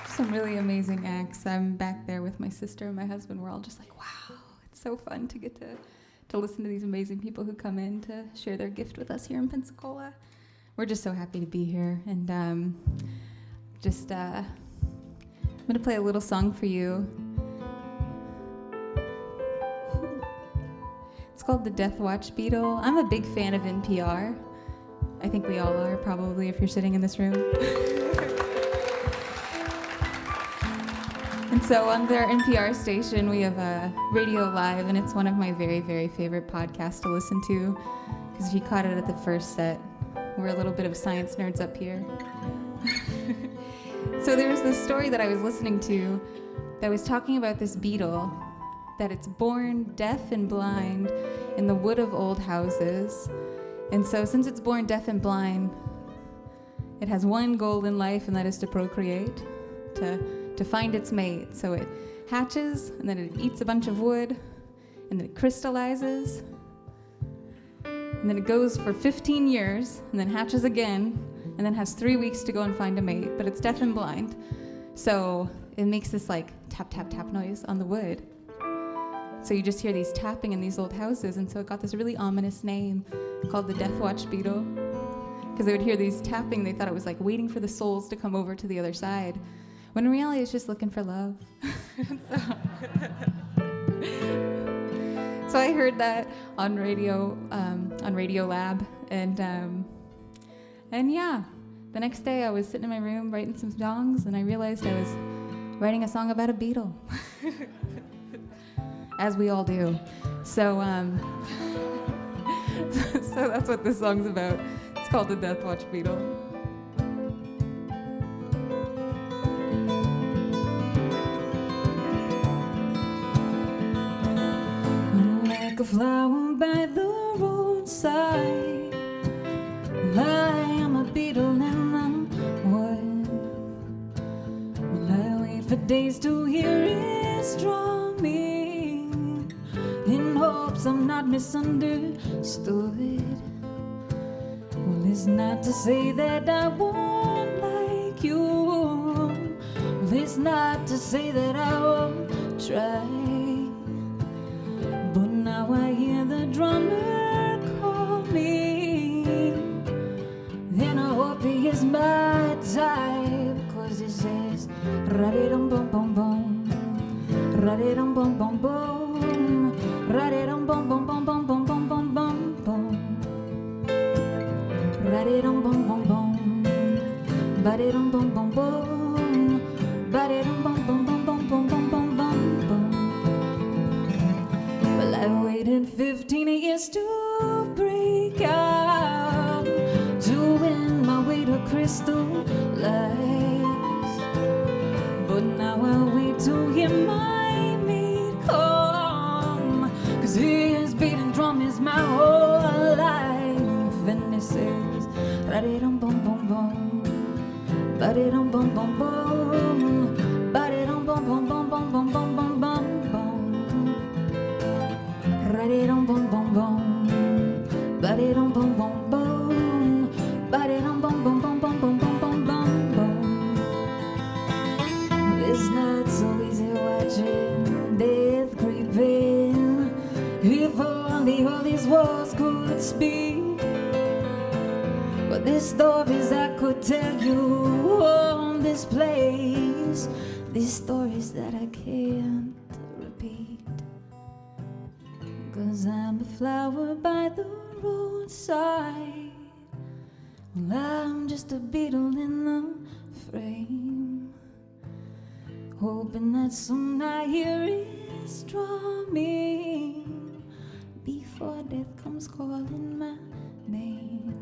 Some really amazing acts. I'm back there with my sister and my husband. We're all just like, wow, it's so fun to get to listen to these amazing people who come in to share their gift with us here in Pensacola. we're just so happy to be here. And I'm going to play a little song for you. It's called The Death Watch Beetle. I'm a big fan of NPR. I think we all are, probably, if you're sitting in this room. And so on their NPR station, we have RadioLive, and it's one of my very, very favorite podcasts to listen to, because if you caught it at the first set, we're a little bit of science nerds up here. So there was this story that I was listening to that was talking about this beetle, that it's born deaf and blind in the wood of old houses. And so since it's born deaf and blind, it has one goal in life, and that is to procreate, to find its mate. So it hatches, and then it eats a bunch of wood, and then it crystallizes, and then it goes for 15 years, and then hatches again, and then has 3 weeks to go and find a mate, but it's deaf and blind. So it makes this like tap, tap, tap noise on the wood. So you just hear these tapping in these old houses, and so it got this really ominous name called the Death Watch Beetle, because they would hear these tapping, they thought it was like waiting for the souls to come over to the other side, when in reality it's just looking for love. So I heard that on RadioLab, and yeah, the next day I was sitting in my room writing some songs, and I realized I was writing a song about a beetle. As we all do. So so that's what this song's about. It's called The Death Watch Beetle. Like a flower by the roadside, well, I am a beetle in the wood. Well, I wait for days to hear its drumming, in hopes I'm not misunderstood. Well, it's not to say that I won't like you. Well, it's not to say that I won't try. But now I hear the drummer call me, and I hope he is my type, 'cause he says ra-de-dum-bum-bum-bum, ra-de-dum-bum-bum-bum, ra-de-dum-bum-bum-bum-bum-bum-bum-bum, ra-de-dum-bum-bum-bum, ba-de-dum-bum-bum-bum, ba-de-dum-bum-bum-bum-bum-bum-bum-bum. Well, I waited 15 years to break out, to win my way to crystal lights. But now I wait to hear my mate come, 'cause his beating drum is my whole life. And he says, ra-de-dum-bum-bum-bum, ba-de-dum-bum-bum-bum, ba-de-dum-bum-bum-bum-bum-bum-bum-bum, ra-de-dum-bum-bum-bum, ba-de-dum-bum-bum-bum, ba-de-dum-bum-bum-bum-bum-bum-bum-bum. It's not so easy watching death creeping. If only all these walls could speak. But these stories I could tell you on this place, these stories that I can't repeat. 'Cause I'm a flower by the roadside. Well, I'm just a beetle in the frame, hoping that soon I hear his drumming before death comes calling my name.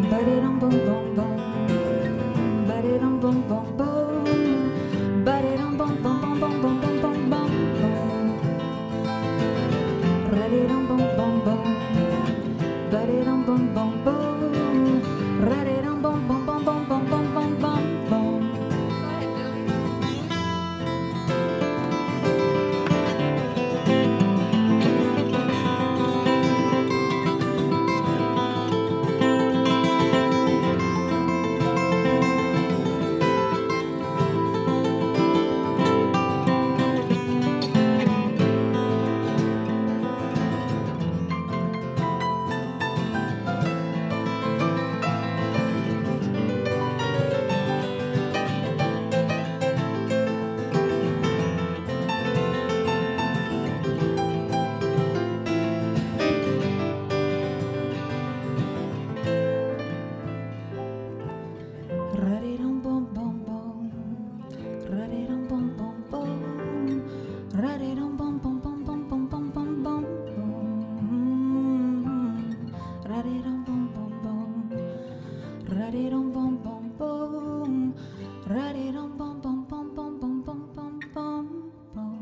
Ba-de-dum-bum-bum-bum, ba-de-dum-bum-bum-bum, ba-de-dum-bum-bum-bum-bum-bum-bum-bum, ra-de-dum-bum-bum-bum, ba-de-dum-bum-bum-bum, ra-de-dum-bum-bum-bum-bum-bum-bum-bum. bum bum bum. Ra-dee-dum bum bum bum. Ra-dee-dum bum bum bum bum bum bum bum bum bum.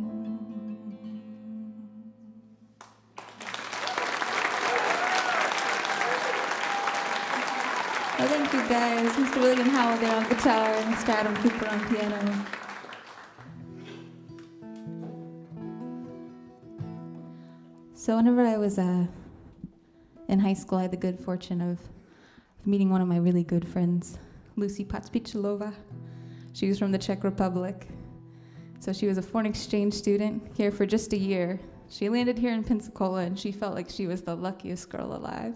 Well, thank you guys. Mr. William Howell there on guitar and Mr. Adam Cooper on piano. So whenever I was in high school, I had the good fortune of meeting one of my really good friends, Lucy Patspichalova. She was from the Czech Republic. So she was a foreign exchange student here for just a year. She landed here in Pensacola, and she felt like she was the luckiest girl alive.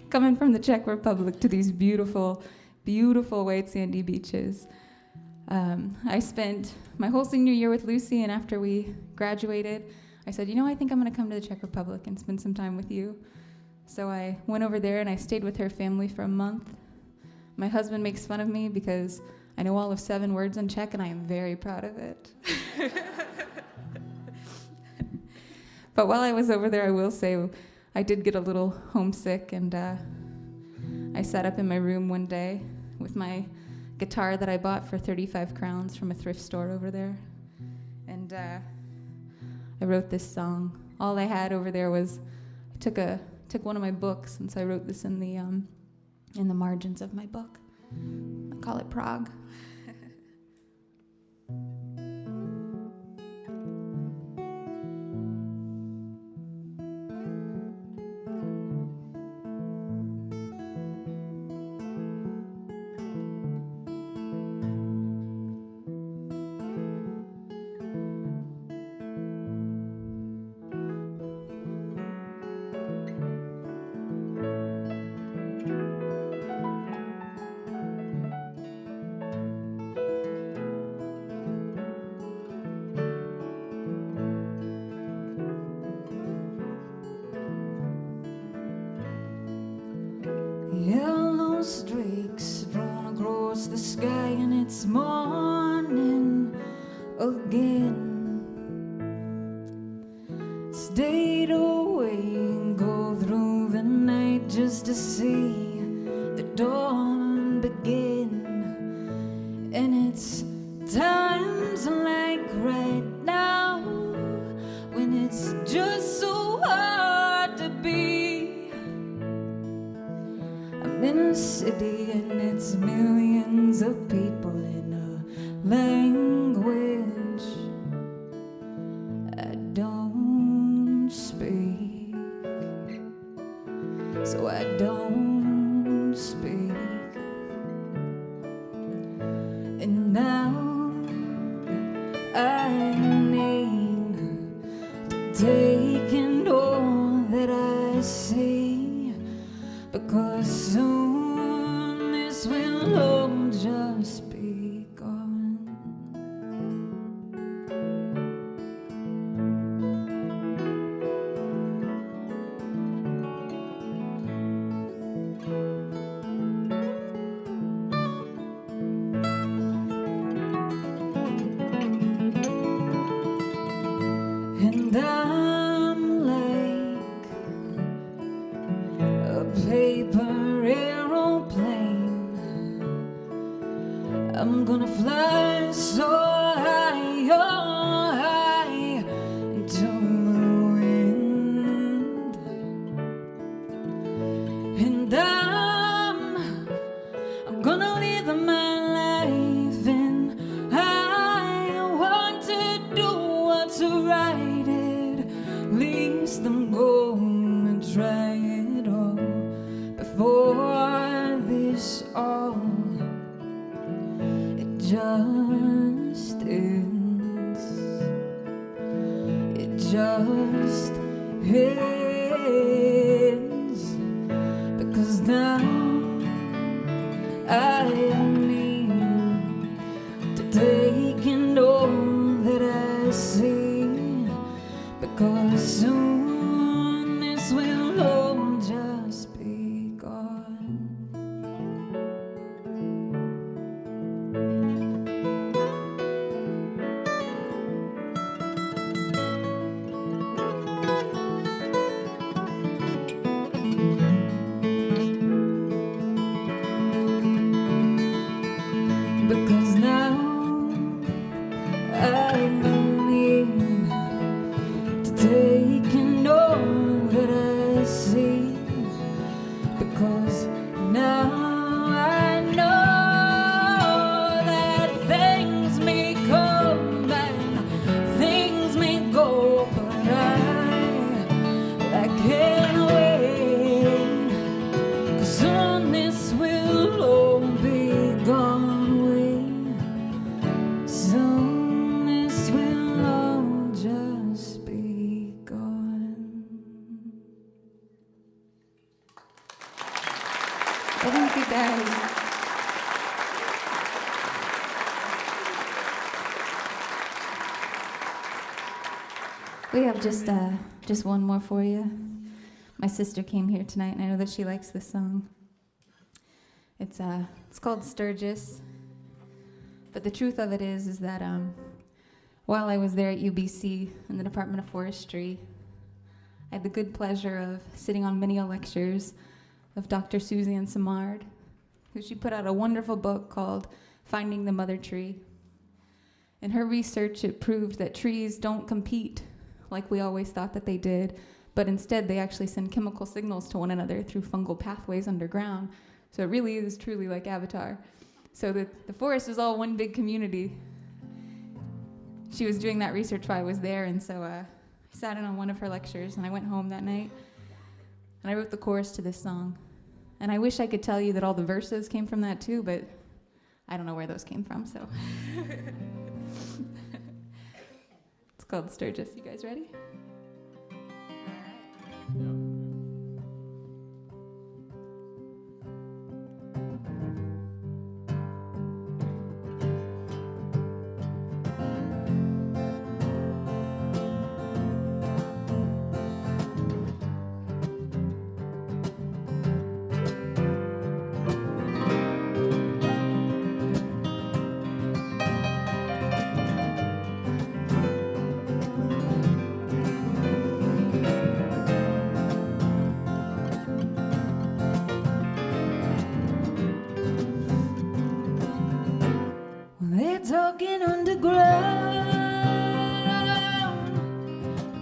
Coming from the Czech Republic to these beautiful, beautiful white sandy beaches. I spent my whole senior year with Lucy, and after we graduated, I said, you know, I think I'm going to come to the Czech Republic and spend some time with you. So I went over there, and I stayed with her family for a month. My husband makes fun of me because I know all of 7 words in Czech, and I am very proud of it. But while I was over there, I will say I did get a little homesick, and I sat up in my room one day with my guitar that I bought for 35 crowns from a thrift store over there. And I wrote this song. All I had over there was I took one of my books, and so I wrote this in the margins of my book. I call it Prague. Yellow streaks drawn across the sky, and it's morning again. Stayed awake all through the night just to see the dawn begin. And it's times like right now when it's just so hard to be. I'm in a city and it's millions of people in a language I don't speak, so I don't speak. And now I need to take in all that I see, because soon this will all just be gone. And I'm like a paper aeroplane. I'm gonna fly so high, oh, high into the wind. And I'm gonna live my life, and I want to do what's right. At least I'm going to try it all before this all it just ends. It just ends, because now I need to take in all that I see, because soon this will all just be gone. Thank you, guys. We have just one more for you. My sister came here tonight, and I know that she likes this song. It's called Sturgis. But the truth of it is that while I was there at UBC in the Department of Forestry, I had the good pleasure of sitting on many lectures of Dr. Susie Ann Simard, who she put out a wonderful book called Finding the Mother Tree. In her research, it proved that trees don't compete like we always thought that they did, but instead they actually send chemical signals to one another through fungal pathways underground. So it really is truly like Avatar. So the forest is all one big community. She was doing that research while I was there, and so I sat in on one of her lectures, and I went home that night, and I wrote the chorus to this song. And I wish I could tell you that all the verses came from that too, but I don't know where those came from, so. It's called Sturgis. You guys ready? Talking underground,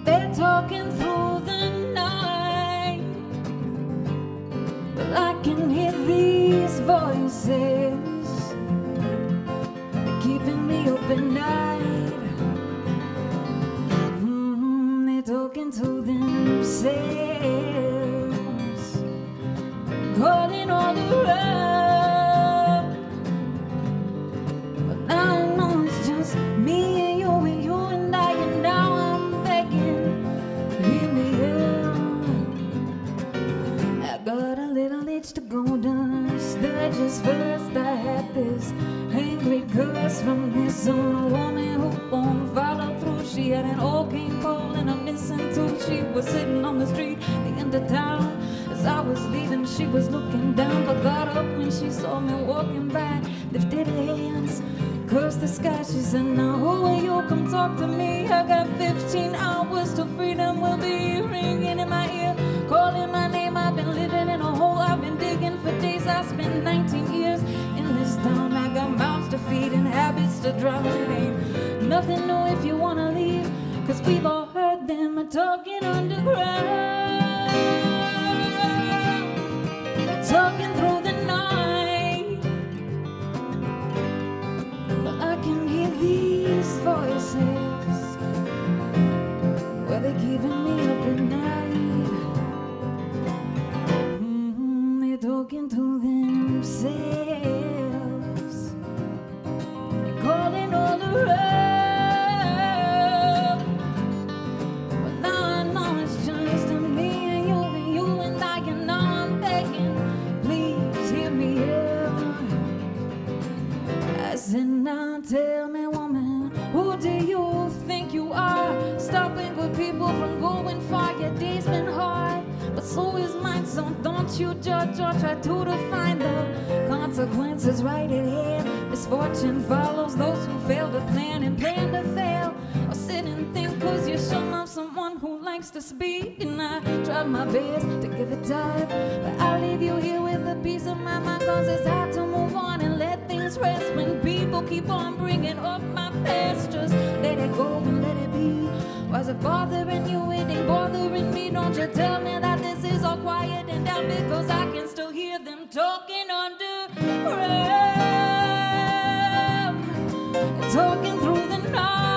they're talking through the night, but I can hear these voices, they're keeping me up at night. They're talking to themselves, calling all around. To go down Sturgis first. I had this angry curse from this old woman who won't follow through. She had an old cane pole and a missing tooth. She was sitting on the street, the end of town. As I was leaving, she was looking down, but got up when she saw me walking by. Lifted her hands, cursed the sky. She said, "Now who are you? Come talk to me. I got 15 hours till freedom will be ringing in my ear, calling my name. I've been living in a hole. I've been digging for days. I spent 19 years in this town. I got mouths to feed and habits to drown. It ain't nothing new if you wanna leave, 'cause we've all heard them talking underground. They're talking through the night, but I can hear these voices, well, they're keeping me up at night. Talking to themselves, calling all around. But now I know it's just me and you and I, and now I'm begging, please hear me out. I said, now tell me, woman, who do you think you are? Stopping good people from going far. Your day's been hard, but so is mine, so don't you judge or try to define the consequences right ahead. Misfortune follows those who fail to plan and plan to fail. Or sit and think, 'cause you're sure of someone who likes to speak. And I tried my best to give it time, but I'll leave you here with a piece of my mind, 'cause it's hard to move on and let things rest when people keep on bringing up my past. Just let it go and let it be. Was it bothering you? It ain't bothering me. Don't you tell me that this is all quiet and down, because I can still hear them talking underground, talking through the night.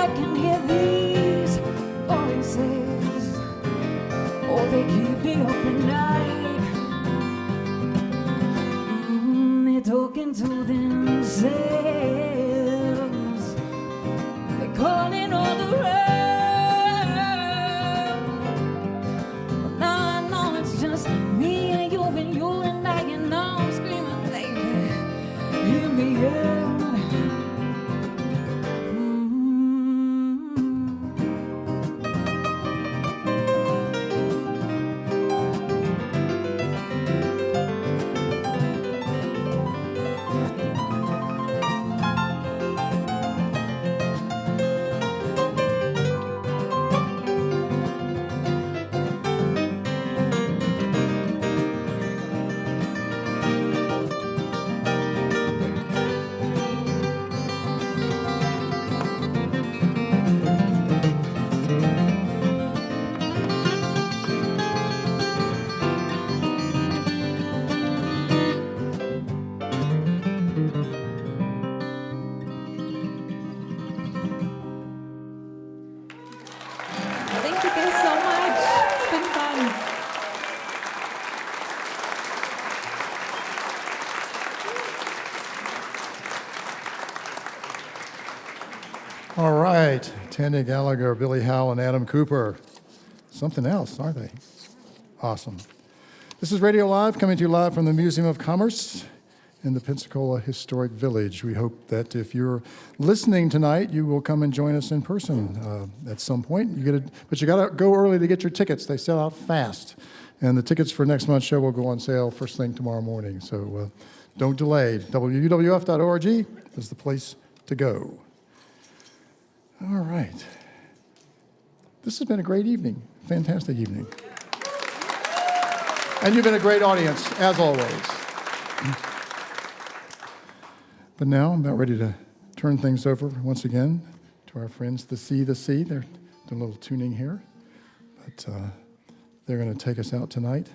I can hear these voices, oh, they keep me up at night. They're talking to themselves, they're calling all around. But now I know Tanya Gallagher, Billy Howell, and Adam Cooper. Something else, aren't they? Awesome. This is Radio Live, coming to you live from the Museum of Commerce in the Pensacola Historic Village. We hope that if you're listening tonight, you will come and join us in person at some point. But you got to go early to get your tickets. They sell out fast. And the tickets for next month's show will go on sale first thing tomorrow morning. So don't delay. WUWF.org is the place to go. All right. This has been a great evening. Fantastic evening. And you've been a great audience, as always. But now I'm about ready to turn things over once again to our friends, the Sea. They're doing a little tuning here. But they're going to take us out tonight.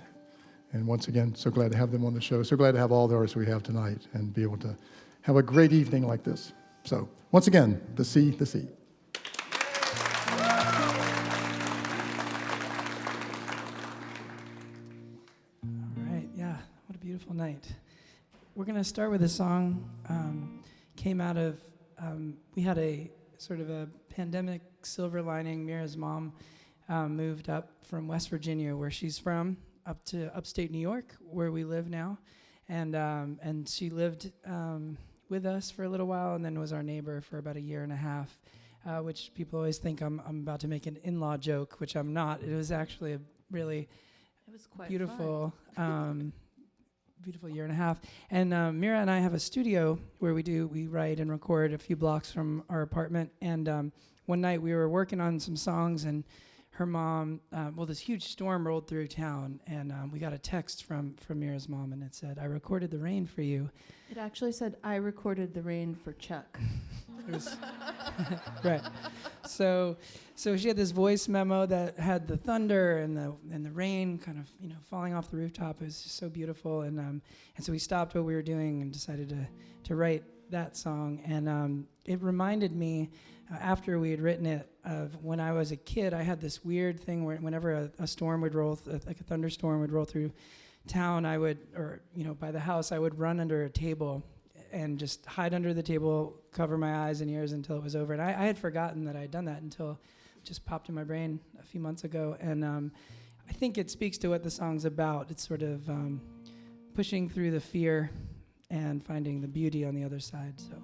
And once again, so glad to have them on the show. So glad to have all the artists we have tonight and be able to have a great evening like this. So once again, the Sea. Beautiful night. We're going to start with a song came out of, we had a sort of a pandemic silver lining. Mira's mom moved up from West Virginia, where she's from, up to upstate New York, where we live now. And she lived with us for a little while and then was our neighbor for about a year and a half, which people always think I'm about to make an in-law joke, which I'm not. It was actually a really beautiful beautiful year and a half. And Mira and I have a studio where we write and record a few blocks from our apartment. And one night we were working on some songs, and her mom, this huge storm rolled through town, and we got a text from Mira's mom, and it said, "I recorded the rain for you." It actually said, "I recorded the rain for Chuck." It was right. So she had this voice memo that had the thunder and the rain kind of falling off the rooftop. It was just so beautiful, and so we stopped what we were doing and decided to write that song. And it reminded me, after we had written it, of when I was a kid. I had this weird thing where whenever a storm would roll, like a thunderstorm would roll through town, I would, by the house, I would run under a table and just hide under the table, cover my eyes and ears until it was over. And I had forgotten that I had done that until it just popped in my brain a few months ago. And I think it speaks to what the song's about. It's sort of pushing through the fear and finding the beauty on the other side. So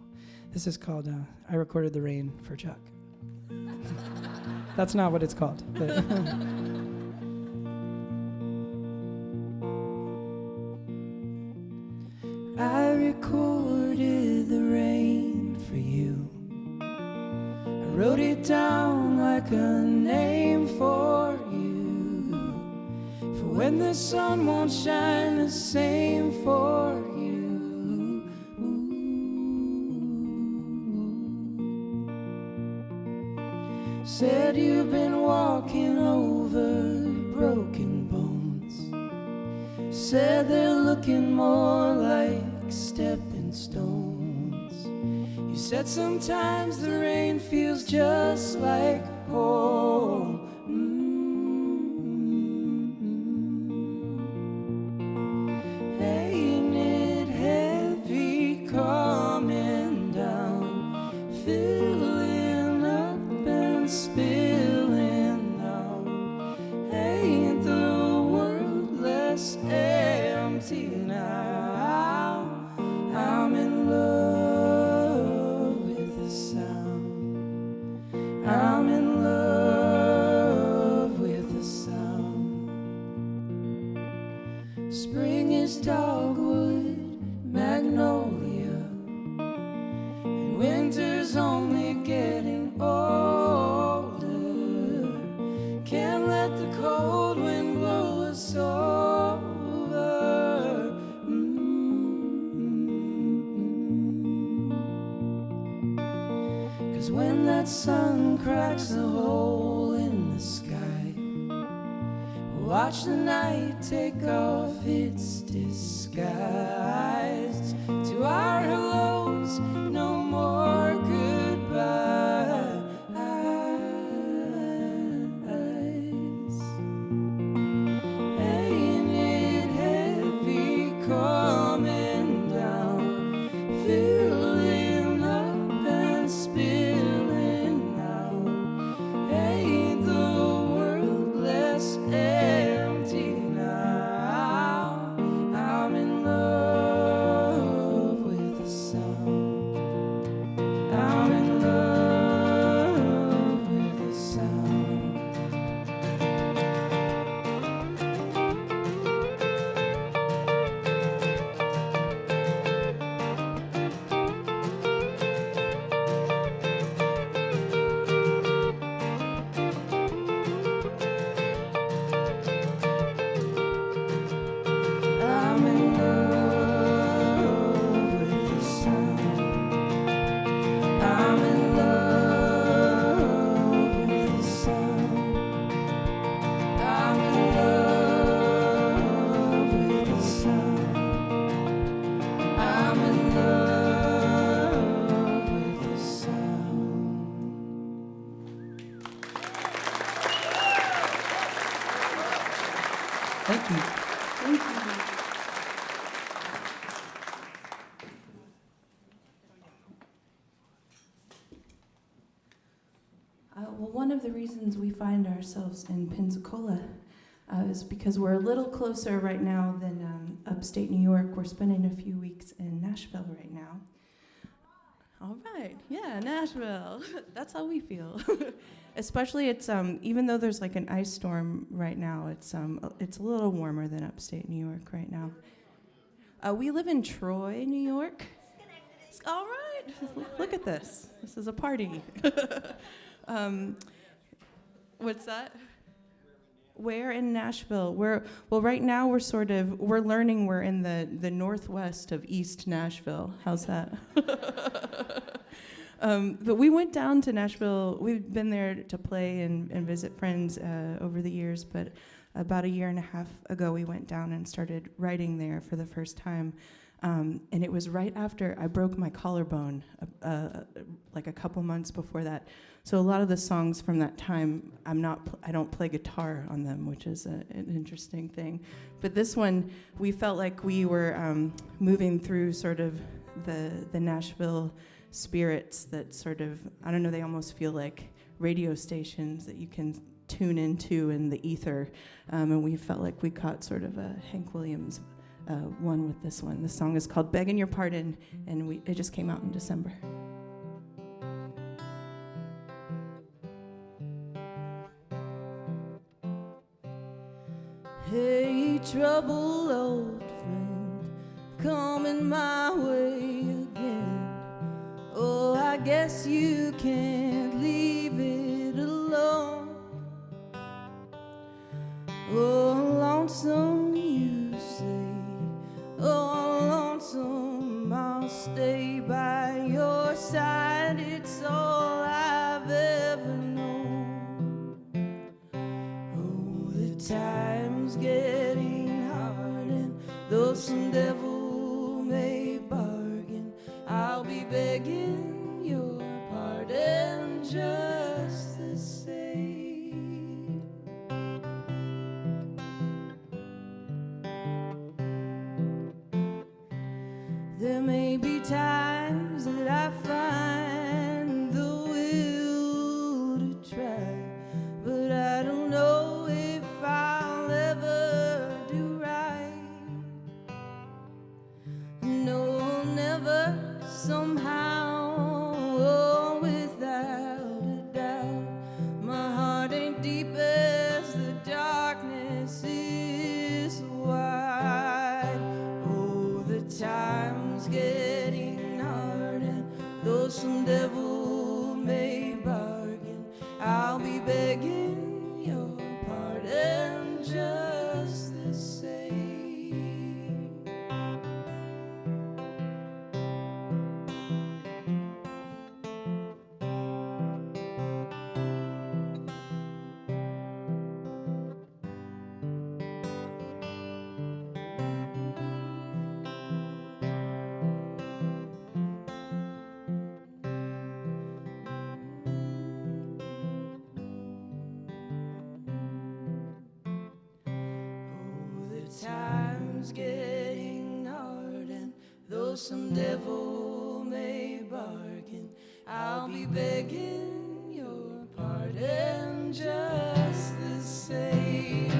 this is called I Recorded the Rain for Chuck. That's not what it's called. But I recorded the rain for you. I wrote it down like a name for you. For when the sun won't shine the same for you. Said you've been walking over broken bones. Said they're looking more like stepping stones. You said sometimes the rain feels just like home. Ain't it heavy coming down, filling up and spilling out? Ain't the world less empty now? I'm in love with the sound. I'm in love with the sound. Spring is dogwood, magnolia, and winter's only getting older. Can't let the cold wind blow us over. 'Cause when that sun cracks a hole in the sky, watch the night take off its disguise. To our hellos, no more goodbyes. Ain't it heavy coming down, filling up and spilling out? Thank you. Thank you. Well, one of the reasons we find ourselves in Pensacola is because we're a little closer right now than upstate New York. We're spending a few weeks in Nashville right now. All right, yeah, Nashville. That's how we feel. Especially, it's even though there's like an ice storm right now, it's a little warmer than upstate New York right now. We live in Troy, New York. All right, look at this. This is a party. What's that? Where in Nashville? Right now we're learning we're in the northwest of East Nashville. How's that? But we went down to Nashville. We've been there to play and visit friends over the years, but about a year and a half ago we went down and started writing there for the first time. And it was right after I broke my collarbone, like a couple months before that. So a lot of the songs from that time, I don't play guitar on them, which is an interesting thing. But this one, we felt like we were moving through sort of the Nashville spirits that sort of, I don't know, they almost feel like radio stations that you can tune into in the ether. And we felt like we caught sort of a Hank Williams one with this one. The song is called Begging Your Pardon, and it just came out in December. Hey, trouble, old friend, coming my way again. Oh, I guess you can't leave it alone. Oh, lonesome, you say. Oh, lonesome, I'll stay by your side. It's all I've ever known. Oh, the time's getting hard, and though some devil may bargain, I'll be begging your pardon just the same. There may be times that I find the will to try, but I don't know if I'll ever do right. No, never, somehow, oh, without a doubt. My heart ain't deep as the darkness is wide. Oh, the time's getting hard, and though some devil may bargain, I'll be begging your pardon just the same. Time's getting hard, and though some devil may bargain, I'll be begging your pardon just the same.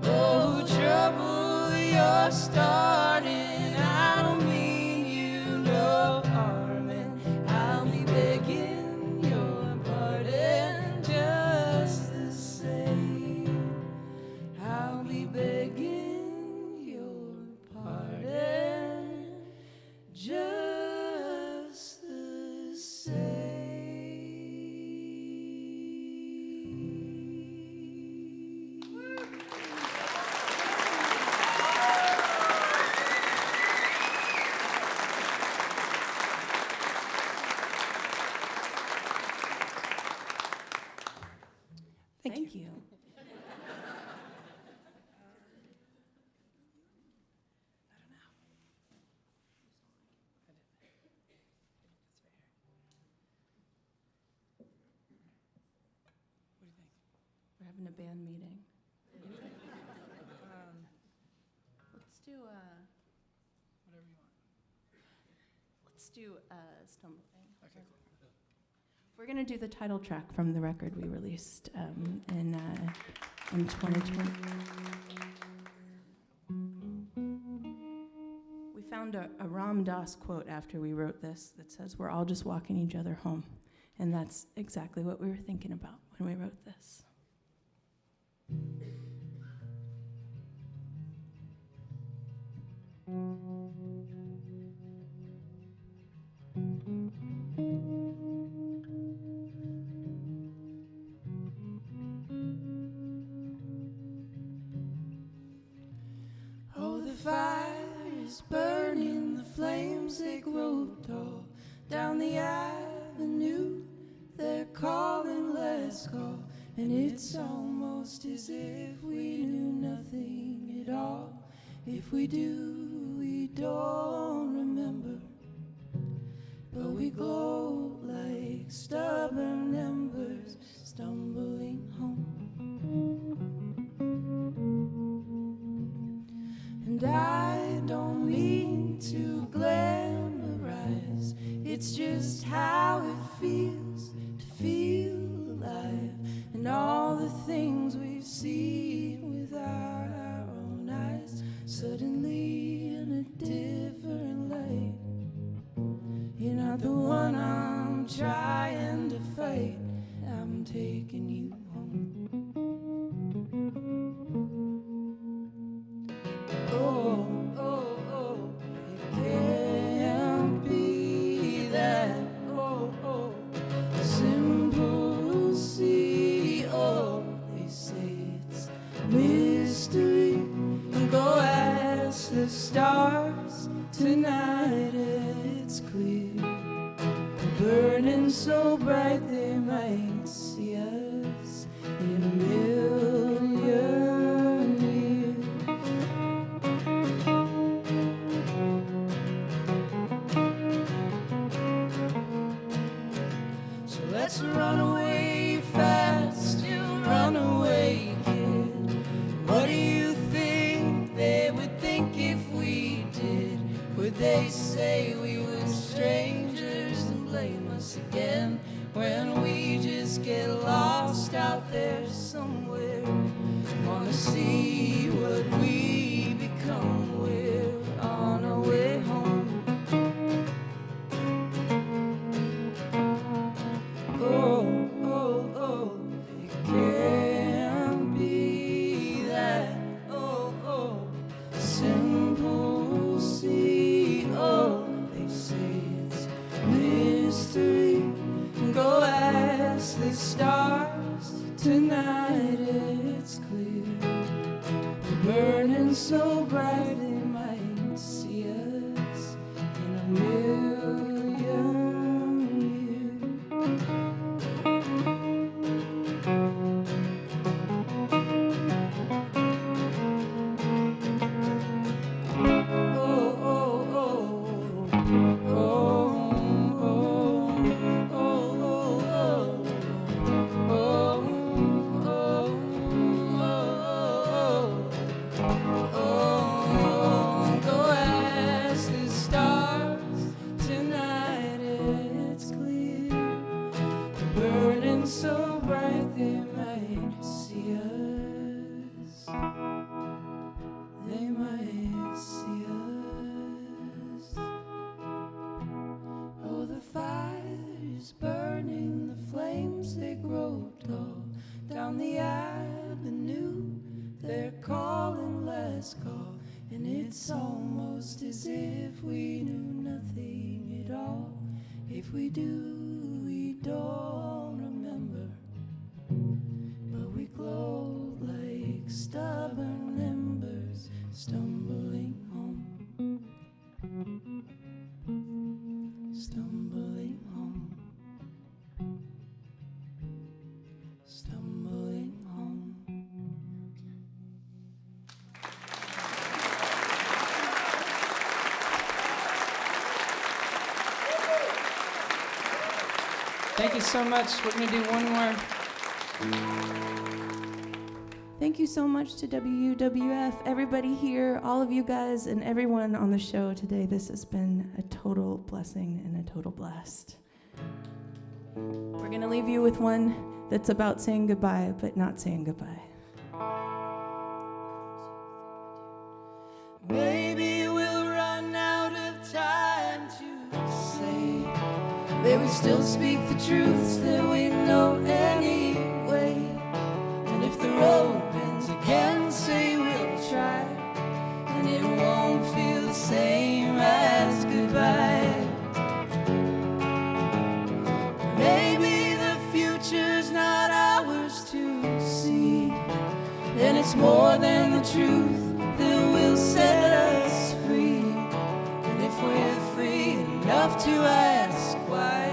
Oh, trouble you're starting, I don't mean you no harm, and I'll be begging your pardon just the same. I'll be begging your pardon just the same. Thank you. We're having a band meeting. Let's do Stumbling. Okay, cool. We're going to do the title track from the record we released in 2020. We found a Ram Dass quote after we wrote this that says, "We're all just walking each other home." And that's exactly what we were thinking about when we wrote this. Oh, the fire is burning, the flames, they grow tall. Down the avenue, they're calling, let's go. And it's almost as if we knew nothing at all. If we do, we don't remember. But we glow like stubborn embers, stumbling home. And I don't mean to glamorize, it's just how it feels to feel alive. And all the things we've seen with our own eyes, suddenly in a different light. You're not the one I'm trying to fight, I'm taking you home. Oh, oh, oh, it can't be that. Oh, oh, simple see. Oh, they say it's mystery. And go ask the stars tonight, it's clear. Burning so bright they might see us in a million years. So let's run away fast, you run away, kid. What do you think they would think if we did? Would they say we were strangers and blame us again when we just get lost out there somewhere? Wanna see what we become, we're on our way home. Oh, oh, oh, it can't be that. Oh, oh, simple see. Oh, they say it's mystery. Go ask the stars tonight, it's clear. Burning so bright they might see us in a million years. Oh, oh, oh, oh, oh, oh, oh, go ask the stars tonight, it's clear. Burning so bright they might see us. They might see us. Oh, the fire is burning, the flames, they grow tall. Down the avenue, they're calling, let's go. And it's almost as if we knew nothing at all. If we do, we don't remember. But we glow like stubborn embers, stumbling home. Stumbling home. Stumbling home. Thank you so much. We're going to do one more. Thank you so much to WUWF, everybody here, all of you guys, and everyone on the show today. This has been a total blessing and a total blast. We're going to leave you with one that's about saying goodbye, but not saying goodbye. Maybe we'll run out of time to say that we still speak the truths that we know anyway. And if the road bends again, say we'll try, and it won't feel the same as goodbye. Maybe the future's not ours to see, and it's more than the truth that will set us free. And if we're free enough to ask why,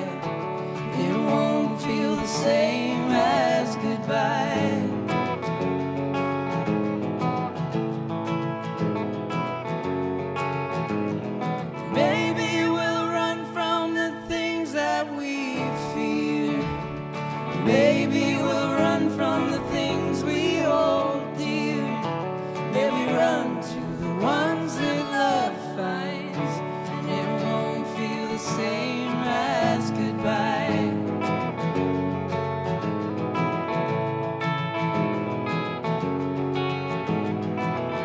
it won't feel the same as goodbye. Maybe we'll run from the things that we fear. Maybe we'll run from the things we hold dear. Maybe run to the ones that love finds, and it won't feel the same as goodbye.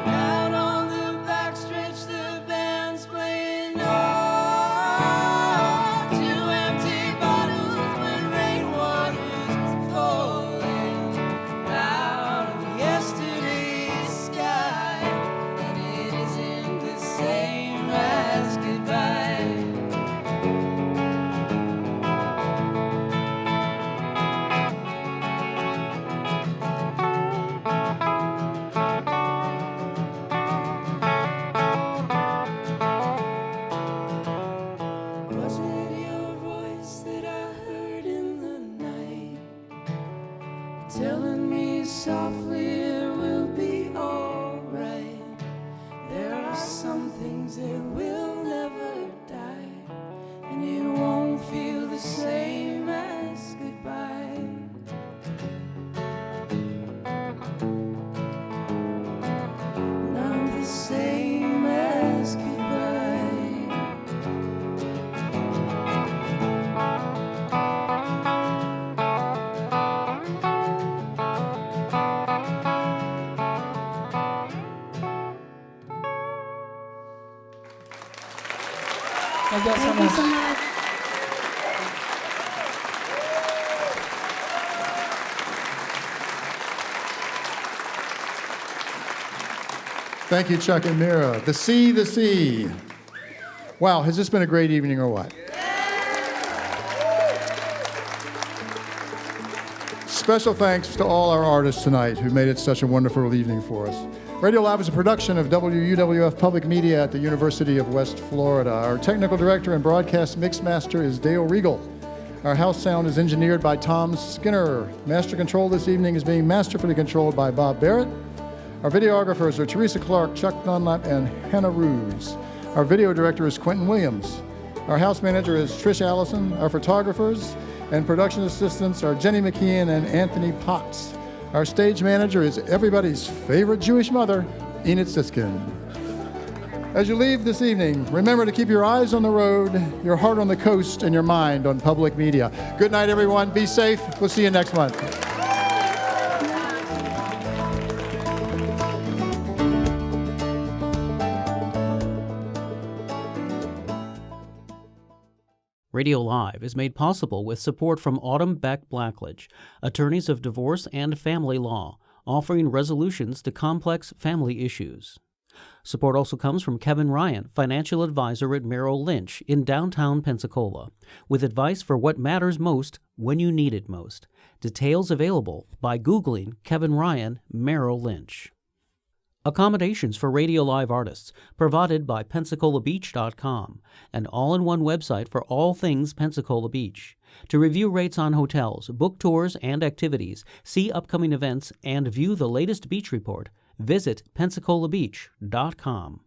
Out on the backstretch, the band's playing on. Two empty bottles when rainwater's falling out of yesterday's sky, and it isn't the same as goodbye. Was it your voice that I heard in the night, telling me softly it will be alright? There are some things that will never die, and it won't feel the same as goodbye. Not the same as goodbye. Thank you so much. Thank you, Chuck and Mira. The sea, the sea. Wow, has this been a great evening or what? Special thanks to all our artists tonight who made it such a wonderful evening for us. Radio Live is a production of WUWF Public Media at the University of West Florida. Our technical director and broadcast mixmaster is Dale Regal. Our house sound is engineered by Tom Skinner. Master control this evening is being masterfully controlled by Bob Barrett. Our videographers are Teresa Clark, Chuck Dunlap, and Hannah Ruse. Our video director is Quentin Williams. Our house manager is Trish Allison. Our photographers and production assistants are Jenny McKeon and Anthony Potts. Our stage manager is everybody's favorite Jewish mother, Enid Siskin. As you leave this evening, remember to keep your eyes on the road, your heart on the coast, and your mind on public media. Good night, everyone. Be safe. We'll see you next month. Radio Live is made possible with support from Autumn Beck Blackledge, attorneys of divorce and family law, offering resolutions to complex family issues. Support also comes from Kevin Ryan, financial advisor at Merrill Lynch in downtown Pensacola, with advice for what matters most when you need it most. Details available by Googling Kevin Ryan, Merrill Lynch. Accommodations for Radio Live artists provided by PensacolaBeach.com, an all-in-one website for all things Pensacola Beach. To review rates on hotels, book tours and activities, see upcoming events, and view the latest beach report, visit PensacolaBeach.com.